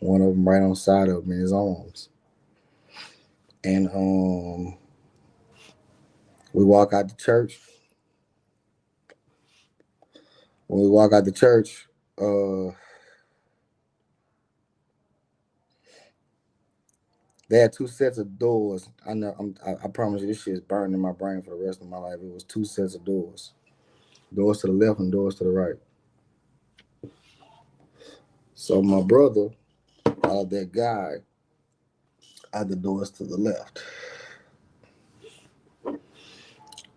One of them right on the side of him in his arms. And we walk out the church. When we walk out the church, they had two sets of doors. I know. I promise you, this shit is burned in my brain for the rest of my life. It was two sets of doors. Doors to the left and doors to the right. So my brother, that guy, had the doors to the left.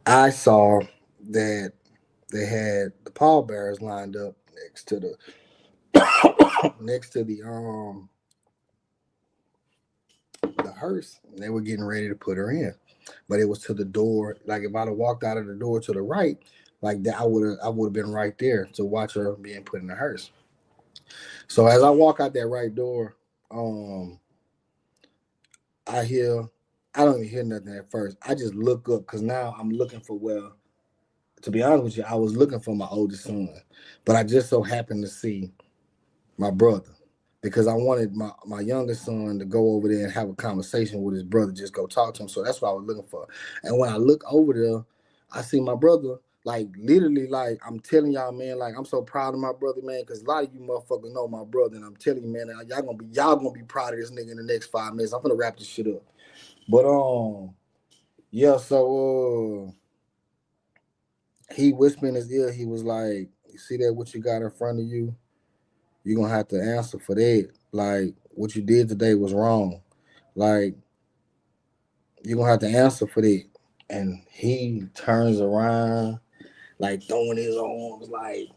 I saw that they had the pallbearers lined up next to the next to the hearse. And they were getting ready to put her in, but it was to the door. Like if I'd have walked out of the door to the right, like that, I would have been right there to watch her being put in the hearse. So as I walk out that right door, um, I hear. I don't even hear nothing at first. I just look up because now I'm looking for where. To be honest with you, I was looking for my oldest son, but I just so happened to see my brother because I wanted my youngest son to go over there and have a conversation with his brother, just go talk to him. So that's what I was looking for. And when I look over there, I see my brother, like literally, like I'm telling y'all, man, like I'm so proud of my brother, man, because a lot of you motherfuckers know my brother, and I'm telling you, man, y'all gonna be proud of this nigga in the next 5 minutes. I'm gonna wrap this shit up. But yeah, so he whispered in his ear, he was like, you see that what you got in front of you? You're gonna have to answer for that. Like what you did today was wrong. Like you're gonna have to answer for that. And he turns around, like throwing his arms, like,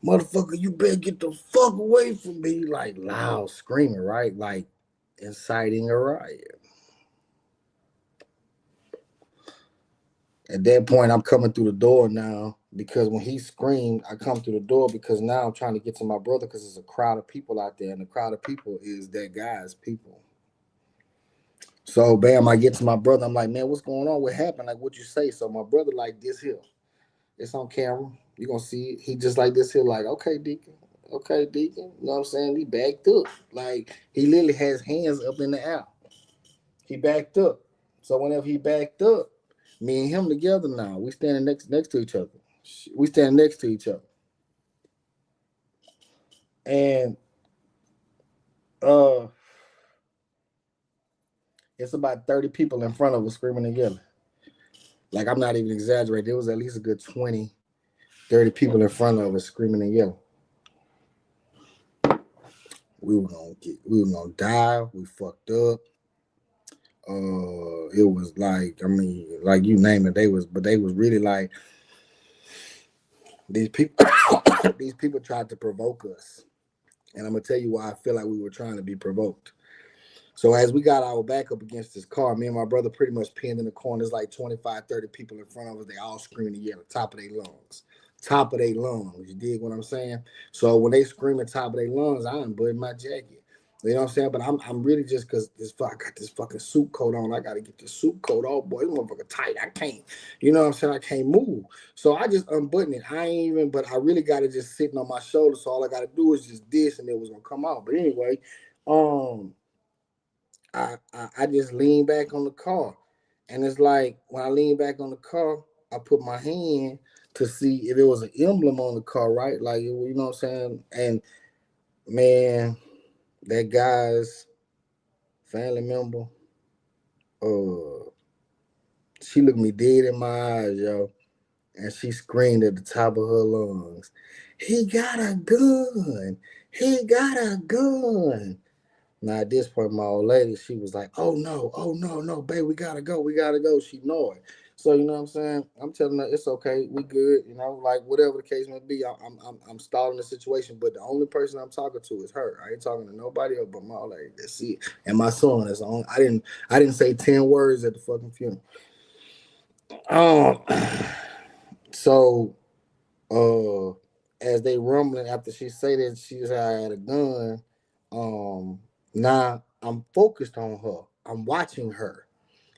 motherfucker, you better get the fuck away from me, like loud screaming, right? Like inciting a riot. At that point, I'm coming through the door now because when he screamed, I come through the door because now I'm trying to get to my brother because there's a crowd of people out there, and the crowd of people is that guy's people. So bam, I get to my brother. I'm like, man, what's going on? What happened? Like, what you say? So my brother, like this here, it's on camera. You gonna see it. He just like this here, like, okay, Deacon. Okay, Deacon. You know what I'm saying? He backed up. Like he literally has hands up in the air. He backed up. So whenever he backed up, Me and him together now. We standing next to each other. We standing next to each other, and uh, it's about 30 people in front of us screaming together. Like I'm not even exaggerating. There was at least a good 20, 30 people in front of us screaming and yelling. We were gonna die. We fucked up. It was like, I mean, like you name it, but they was really like these people. These people tried to provoke us, and I'm gonna tell you why I feel like we were trying to be provoked. So as we got our back up against this car, me and my brother pretty much pinned in the corner. There's like 25, 30 people in front of us. They all screaming and yelling, top of their lungs. Top of their lungs. You dig what I'm saying? So when they scream at top of their lungs, I unbutton my jacket. You know what I'm saying? But I'm really just because I got this fucking suit coat on. I gotta get this suit coat off, boy. This motherfucker tight. I can't, you know what I'm saying? I can't move. So I just unbutton it. I ain't even, but I really got it just sitting on my shoulder. So all I gotta do is just this and it was gonna come out. But anyway, um, I just lean back on the car. And it's like when I lean back on the car, I put my hand to see if it was an emblem on the car, right? Like, you know what I'm saying? And man, that guy's family member, uh, she looked me dead in my eyes, yo. And she screamed at the top of her lungs, "He got a gun! He got a gun!" Now at this point, my old lady, she was like, oh no, no, babe, we gotta go." She know it. So you know what I'm saying? I'm telling her it's okay, we good, you know, like whatever the case may be. I'm stalling the situation, but the only person I'm talking to is her. I ain't talking to nobody else but my old lady. That's it. And my son. That's on. I didn't say 10 words at the fucking funeral. Um. So uh as they rumbling after she say that she said I had a gun, now I'm focused on her. I'm watching her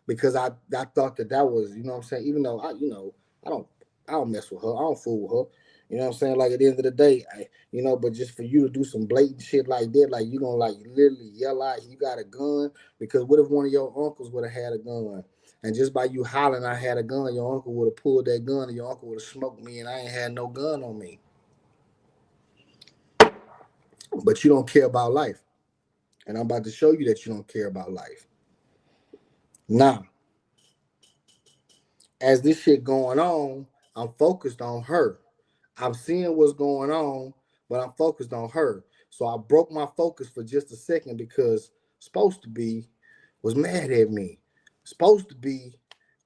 because I thought that was, you know what I'm saying, even though I don't I don't mess with her. I don't fool with her. You know what I'm saying? Like at the end of the day, but just for you to do some blatant shit like that, like you gonna like literally yell out, "You got a gun?" Because what if one of your uncles would have had a gun? And just by you hollering, "I had a gun," your uncle would have pulled that gun and your uncle would have smoked me and I ain't had no gun on me. But you don't care about life. And I'm about to show you that you don't care about life. Now, as this shit going on, I'm focused on her. I'm seeing what's going on, but I'm focused on her. So I broke my focus for just a second because supposed to be was mad at me. Supposed to be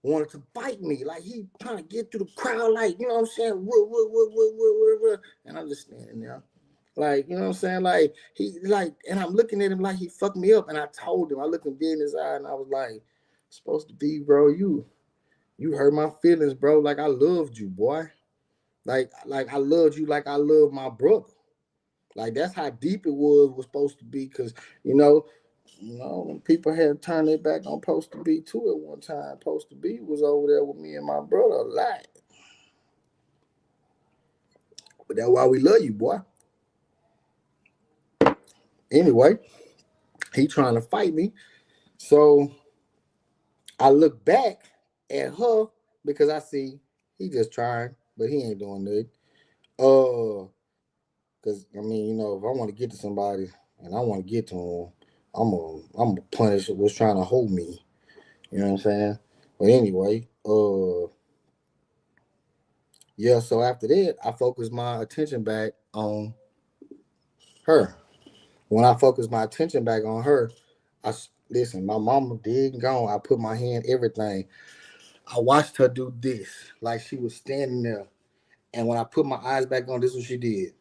wanted to fight me. Like he trying to get through the crowd, like, you know what I'm saying? And I'm just standing there. Like, you know what I'm saying? Like he like, and I'm looking at him like he fucked me up. And I told him, I looked him dead in his eye and I was like, supposed to be, bro, you hurt my feelings, bro. Like I loved you, boy. Like I loved you like I love my brother. Like that's how deep it was supposed to be. Cause when people had turned their back on supposed to be too at one time. Supposed to be was over there with me and my brother a lot. But that's why we love you, boy. Anyway, he trying to fight me. So I look back at her because I see he just trying, but he ain't doing nothing. Uh, cause I mean, if I want to get to somebody and I want to get to him, I'm gonna punish what's trying to hold me. You know what I'm saying? But anyway, yeah. So after that, I focused my attention back on her. When I focused my attention back on her, listen. My mama did gone. I put my hand everything. I watched her do this, like she was standing there. And when I put my eyes back on, this is what she did.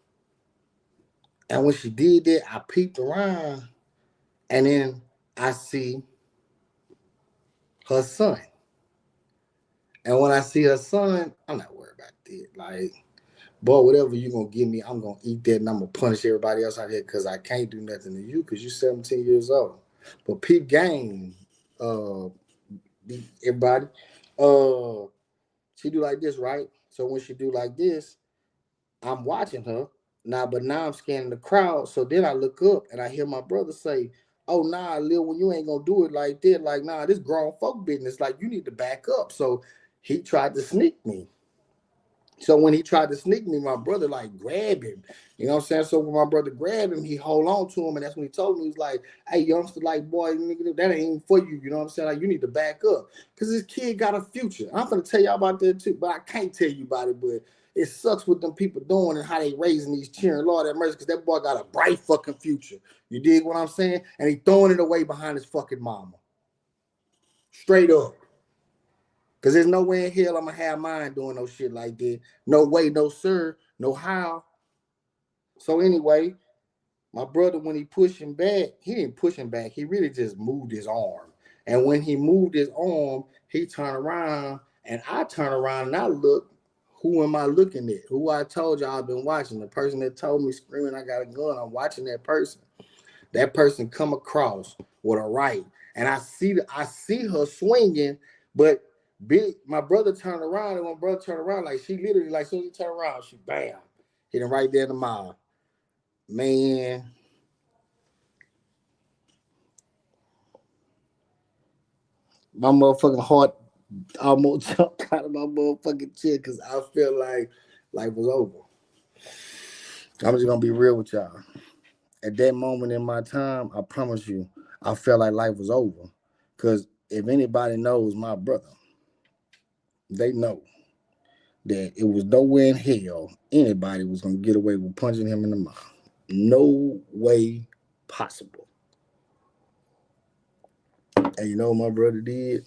And when she did that, I peeked around, and then I see her son. And when I see her son, I'm not worried about that. Like, boy, whatever you gonna give me, I'm gonna eat that, and I'm gonna punish everybody else out here because I can't do nothing to you because you're 17 years old. But peep game, uh, everybody, uh, she do like this, right? So when she do like this, I'm watching her now, but now I'm scanning the crowd. So then I look up and I hear my brother say, "Oh nah, Lil, when you ain't gonna do it like that, like nah, this grown folk business. Like you need to back up." So he tried to sneak me. So when he tried to sneak me, my brother like grabbed him. You know what I'm saying? So when my brother grabbed him, he hold on to him, and that's when he told me, he was like, "Hey, youngster, like, boy, nigga, that ain't for you." You know what I'm saying? Like, you need to back up because this kid got a future. I'm gonna tell y'all about that too, but I can't tell you about it. But it sucks what them people doing and how they raising these children. Lord have mercy, because that boy got a bright fucking future. You dig what I'm saying? And he throwing it away behind his fucking mama, straight up. Cause there's no way in hell I'm gonna have mine doing no shit like that. No way, no sir, no how. So anyway, my brother, when he pushed him back, he didn't push him back. He really just moved his arm. And when he moved his arm, he turned around, and I turned around and I looked. Who am I looking at? Who I told you I've been watching. The person that told me screaming, I got a gun. I'm watching that person. That person come across with a right, and I see her swinging, but my brother turned around, and when brother turned around, like she literally, like, as soon as he turned around, she bam, hit him right there in the mouth. Man, my motherfucking heart almost jumped out of my motherfucking chest because I felt like life was over. I'm just gonna be real with y'all. At that moment in my time, I promise you, I felt like life was over. Cause if anybody knows my brother, they know that it was nowhere in hell anybody was gonna get away with punching him in the mouth. No way possible. And you know what my brother did?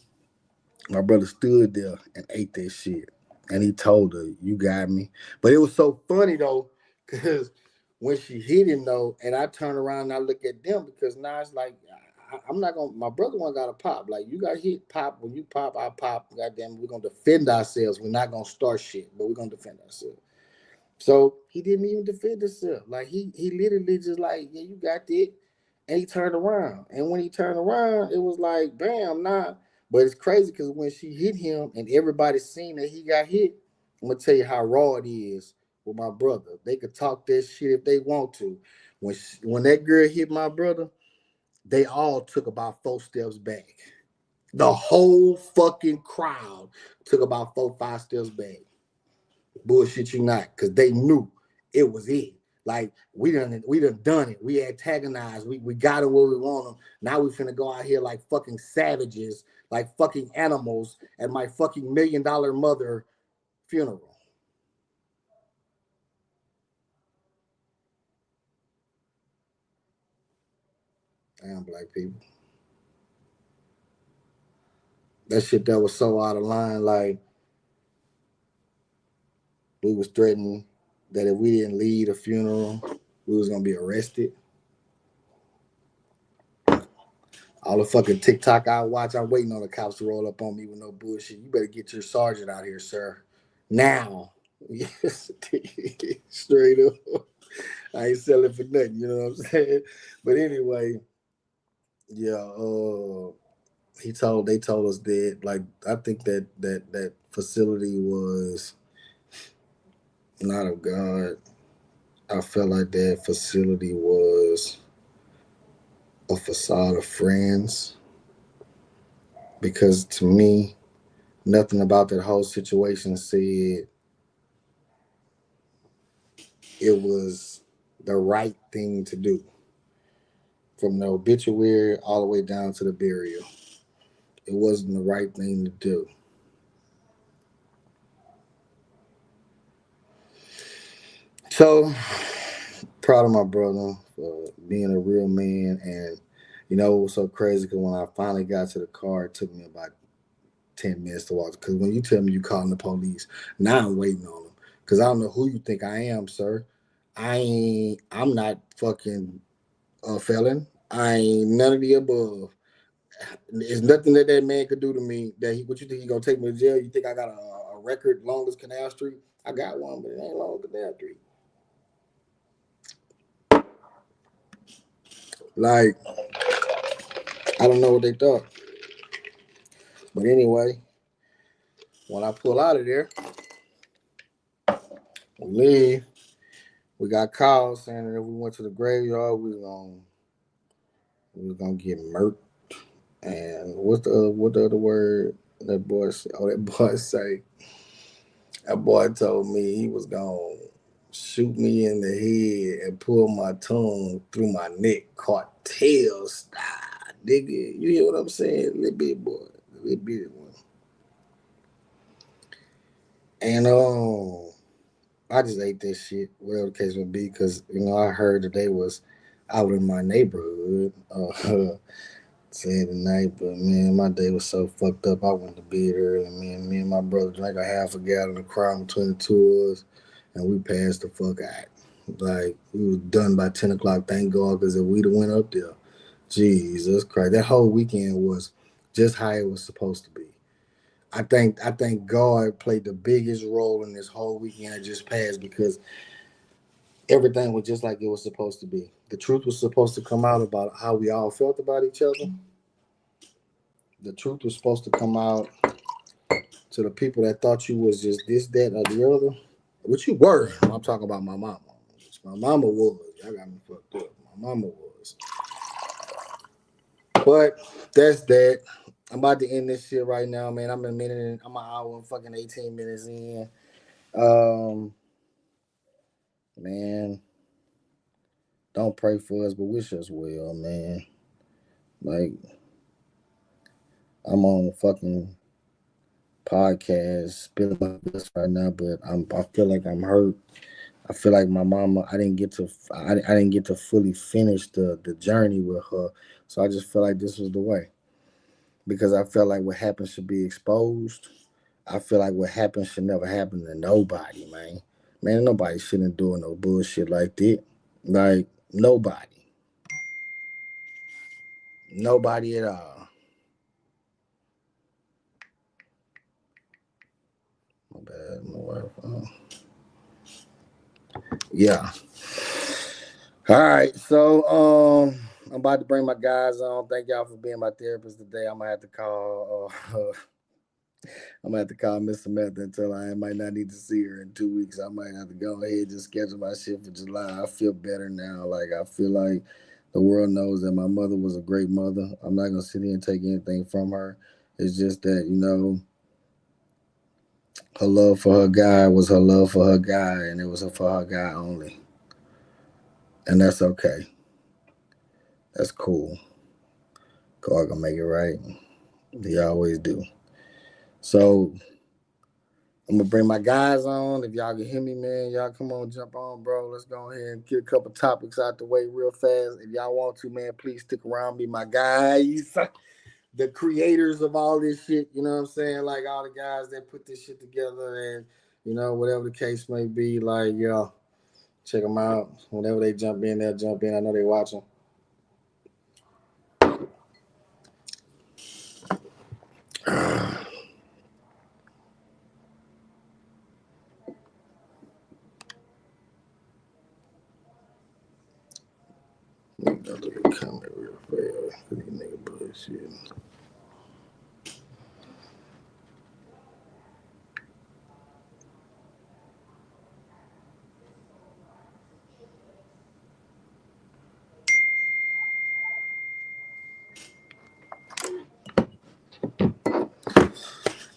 My brother stood there and ate that shit. And he told her, "You got me." But it was so funny though, because when she hit him though, and I turn around and I look at them, because now it's like I'm not gonna. My brother one got to pop. Like, you got hit, pop. When you pop, I pop. Goddamn, we're gonna defend ourselves. We're not gonna start shit, but we're gonna defend ourselves. So he didn't even defend himself. Like, he literally just like, "Yeah, you got that," and he turned around. And when he turned around, it was like, bam, nah. But it's crazy because when she hit him and everybody seen that he got hit, I'm gonna tell you how raw it is with my brother. They could talk that shit if they want to. When that girl hit my brother, they all took about 4 steps back. The whole fucking crowd took about 4, 5 steps back. Bullshit you not, because they knew it was it. Like, we done it. We antagonized. We got it where we want them. Now we finna go out here like fucking savages, like fucking animals at my fucking $1 million mother funeral. Damn, black people. That shit that was so out of line. Like, we was threatening that if we didn't lead a funeral, we was gonna be arrested. All the fucking TikTok I watch, I'm waiting on the cops to roll up on me with no bullshit. You better get your sergeant out here, sir. Now. Yes, straight up. I ain't selling for nothing, you know what I'm saying? But anyway, yeah, they told us that, like, I think that facility was not of God. I felt like that facility was a facade of friends, because to me, nothing about that whole situation said it was the right thing to do. From the obituary all the way down to the burial, it wasn't the right thing to do. So proud of my brother for being a real man. And you know, it was so crazy because when I finally got to the car, it took me about 10 minutes to walk. Because when you tell me you calling the police, now I'm waiting on them. Because I don't know who you think I am, sir. I'm not fucking a felon. I ain't none of the above. There's nothing that man could do to me that what you think he gonna take me to jail? You think I got a record long as Canal Street? I got one, but it ain't long as Canal Street. Like, I don't know what they thought. But anyway, when I pull out of there, we leave. We got calls saying that if we went to the graveyard, we was gonna get murked. And what the other word? That boy, that boy told me he was gonna shoot me in the head and pull my tongue through my neck, cartel style, nigga. You hear what I'm saying? Little bit boy, little bit one. And I just ate that shit, whatever the case may be, because I heard that they was out in my neighborhood. Said tonight, but man, my day was so fucked up. I went to bed early. Man, me and my brother drank a half a gallon of Crown between the two of us, and we passed the fuck out. Like we was done by 10 o'clock. Thank God, because if we'd have went up there, Jesus Christ, that whole weekend was just how it was supposed to be. I think God played the biggest role in this whole weekend that just passed because everything was just like it was supposed to be. The truth was supposed to come out about how we all felt about each other. The truth was supposed to come out to the people that thought you was just this, that, or the other. Which you were. I'm talking about my mama. Which my mama was. Y'all got me fucked up. My mama was. But that's that. I'm about to end this shit right now, man. I'm an hour and fucking 18 minutes in. Um, man, don't pray for us, but wish us well, man. Like, I'm on fucking podcast spilling my guts right now, but I feel like I'm hurt. I feel like my mama. I didn't get to fully finish the journey with her. So I just feel like this was the way because I felt like what happened should be exposed. I feel like what happened should never happen to nobody, man. Man, nobody shouldn't do no bullshit like that. Like nobody, nobody at all. My bad, my wife. Yeah. All right, so I'm about to bring my guys on. Thank y'all for being my therapist today. I'm gonna have to call. I'm gonna have to call Miss Samantha and tell her I might not need to see her in 2 weeks. I might have to go ahead and just schedule my shit for July. I feel better now. Like I feel like the world knows that my mother was a great mother. I'm not gonna sit here and take anything from her. It's just that her love for her guy was her love for her guy, and it was for her guy only, and that's okay. That's cool. God gonna make it right. He always do. So I'm gonna bring my guys on. If y'all can hear me, man, y'all come on, jump on, bro. Let's go ahead and get a couple topics out the way real fast. If y'all want to, man, please stick around. Be my guys, the creators of all this shit. You know what I'm saying? Like all the guys that put this shit together, and whatever the case may be. Like check them out. Whenever they jump in, they'll jump in. I know they watching. Let me go look at the comment real fast. These nigga bullshit.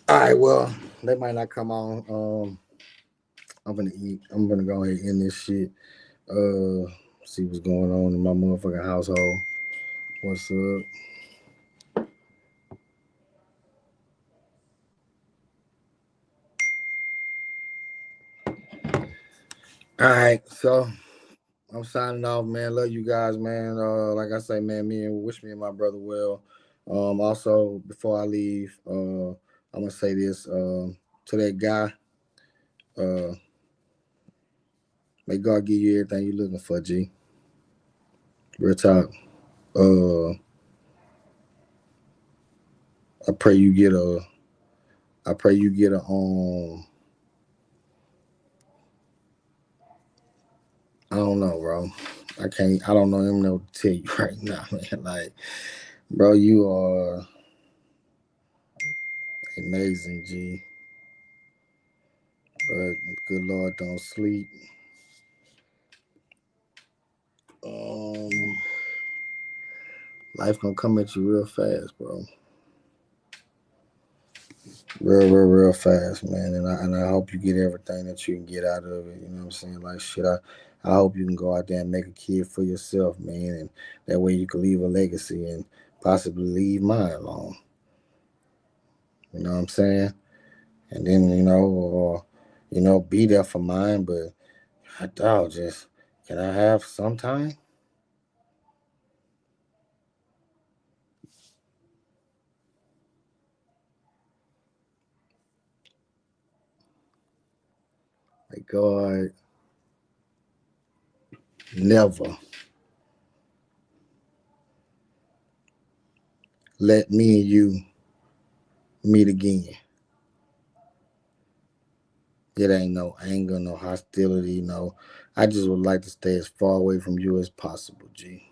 All right, well, they might not come on. I'm gonna eat. I'm gonna go ahead and end this shit. See what's going on in my motherfucking household. What's up? All right, so I'm signing off, man. Love you guys, man. Like I say, man, wish me and my brother well. Also, before I leave, I'm gonna say this to that guy. Uh, may God give you everything you're looking for, G. Real talk. Uh, I pray you get a. I pray you get a. I don't know, bro. I can't. I don't know even know what to tell you right now, man. Like, bro, you are amazing, G. But good Lord, don't sleep. Um, life gonna come at you real fast, bro. real fast, man. And I hope you get everything that you can get out of it. You know what I'm saying? Like shit, I hope you can go out there and make a kid for yourself, man, and that way you can leave a legacy and possibly leave mine alone. You know what I'm saying? And then or be there for mine, but dog, just can I have some time? Like God, never let me and you meet again. It ain't no anger, no hostility, no. I just would like to stay as far away from you as possible, G.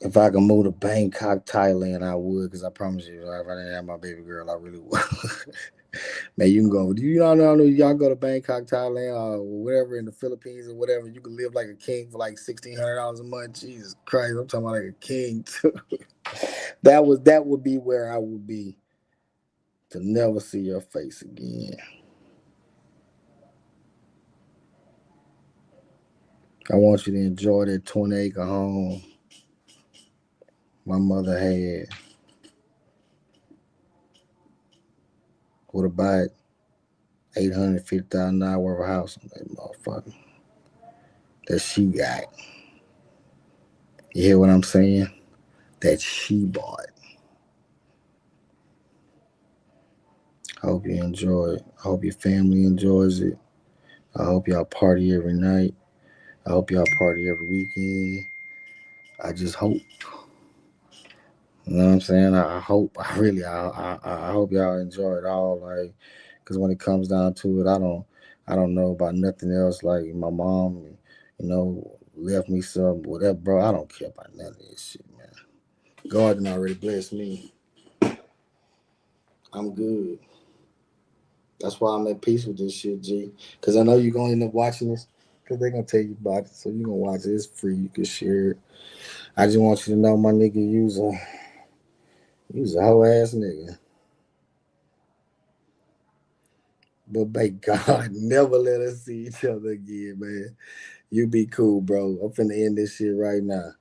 If I could move to Bangkok, Thailand, I would, because I promise you, if I didn't have my baby girl, I really would. Man, you can go. Do you all know y'all go to Bangkok, Thailand, or whatever in the Philippines or whatever? You can live like a king for like $1,600 a month. Jesus Christ, I'm talking about like a king too. That would be where I would be to never see your face again. I want you to enjoy that 20-acre home my mother had with about $850,000 worth of house on that motherfucker that she got. You hear what I'm saying? That she bought. I hope you enjoy it. I hope your family enjoys it. I hope y'all party every night. I hope y'all party every weekend. I just hope. You know what I'm saying? I hope. I hope y'all enjoy it all. Like, cause when it comes down to it, I don't know about nothing else. Like my mom, left me some whatever, bro. I don't care about none of this shit, man. God done already blessed me. I'm good. That's why I'm at peace with this shit, G. Cause I know you're gonna end up watching this. Cause they're gonna tell you about it. So you're gonna watch it. It's free. You can share it. I just want you to know my nigga you was a whole ass nigga. But may God never let us see each other again, man. You be cool, bro. I'm finna end this shit right now.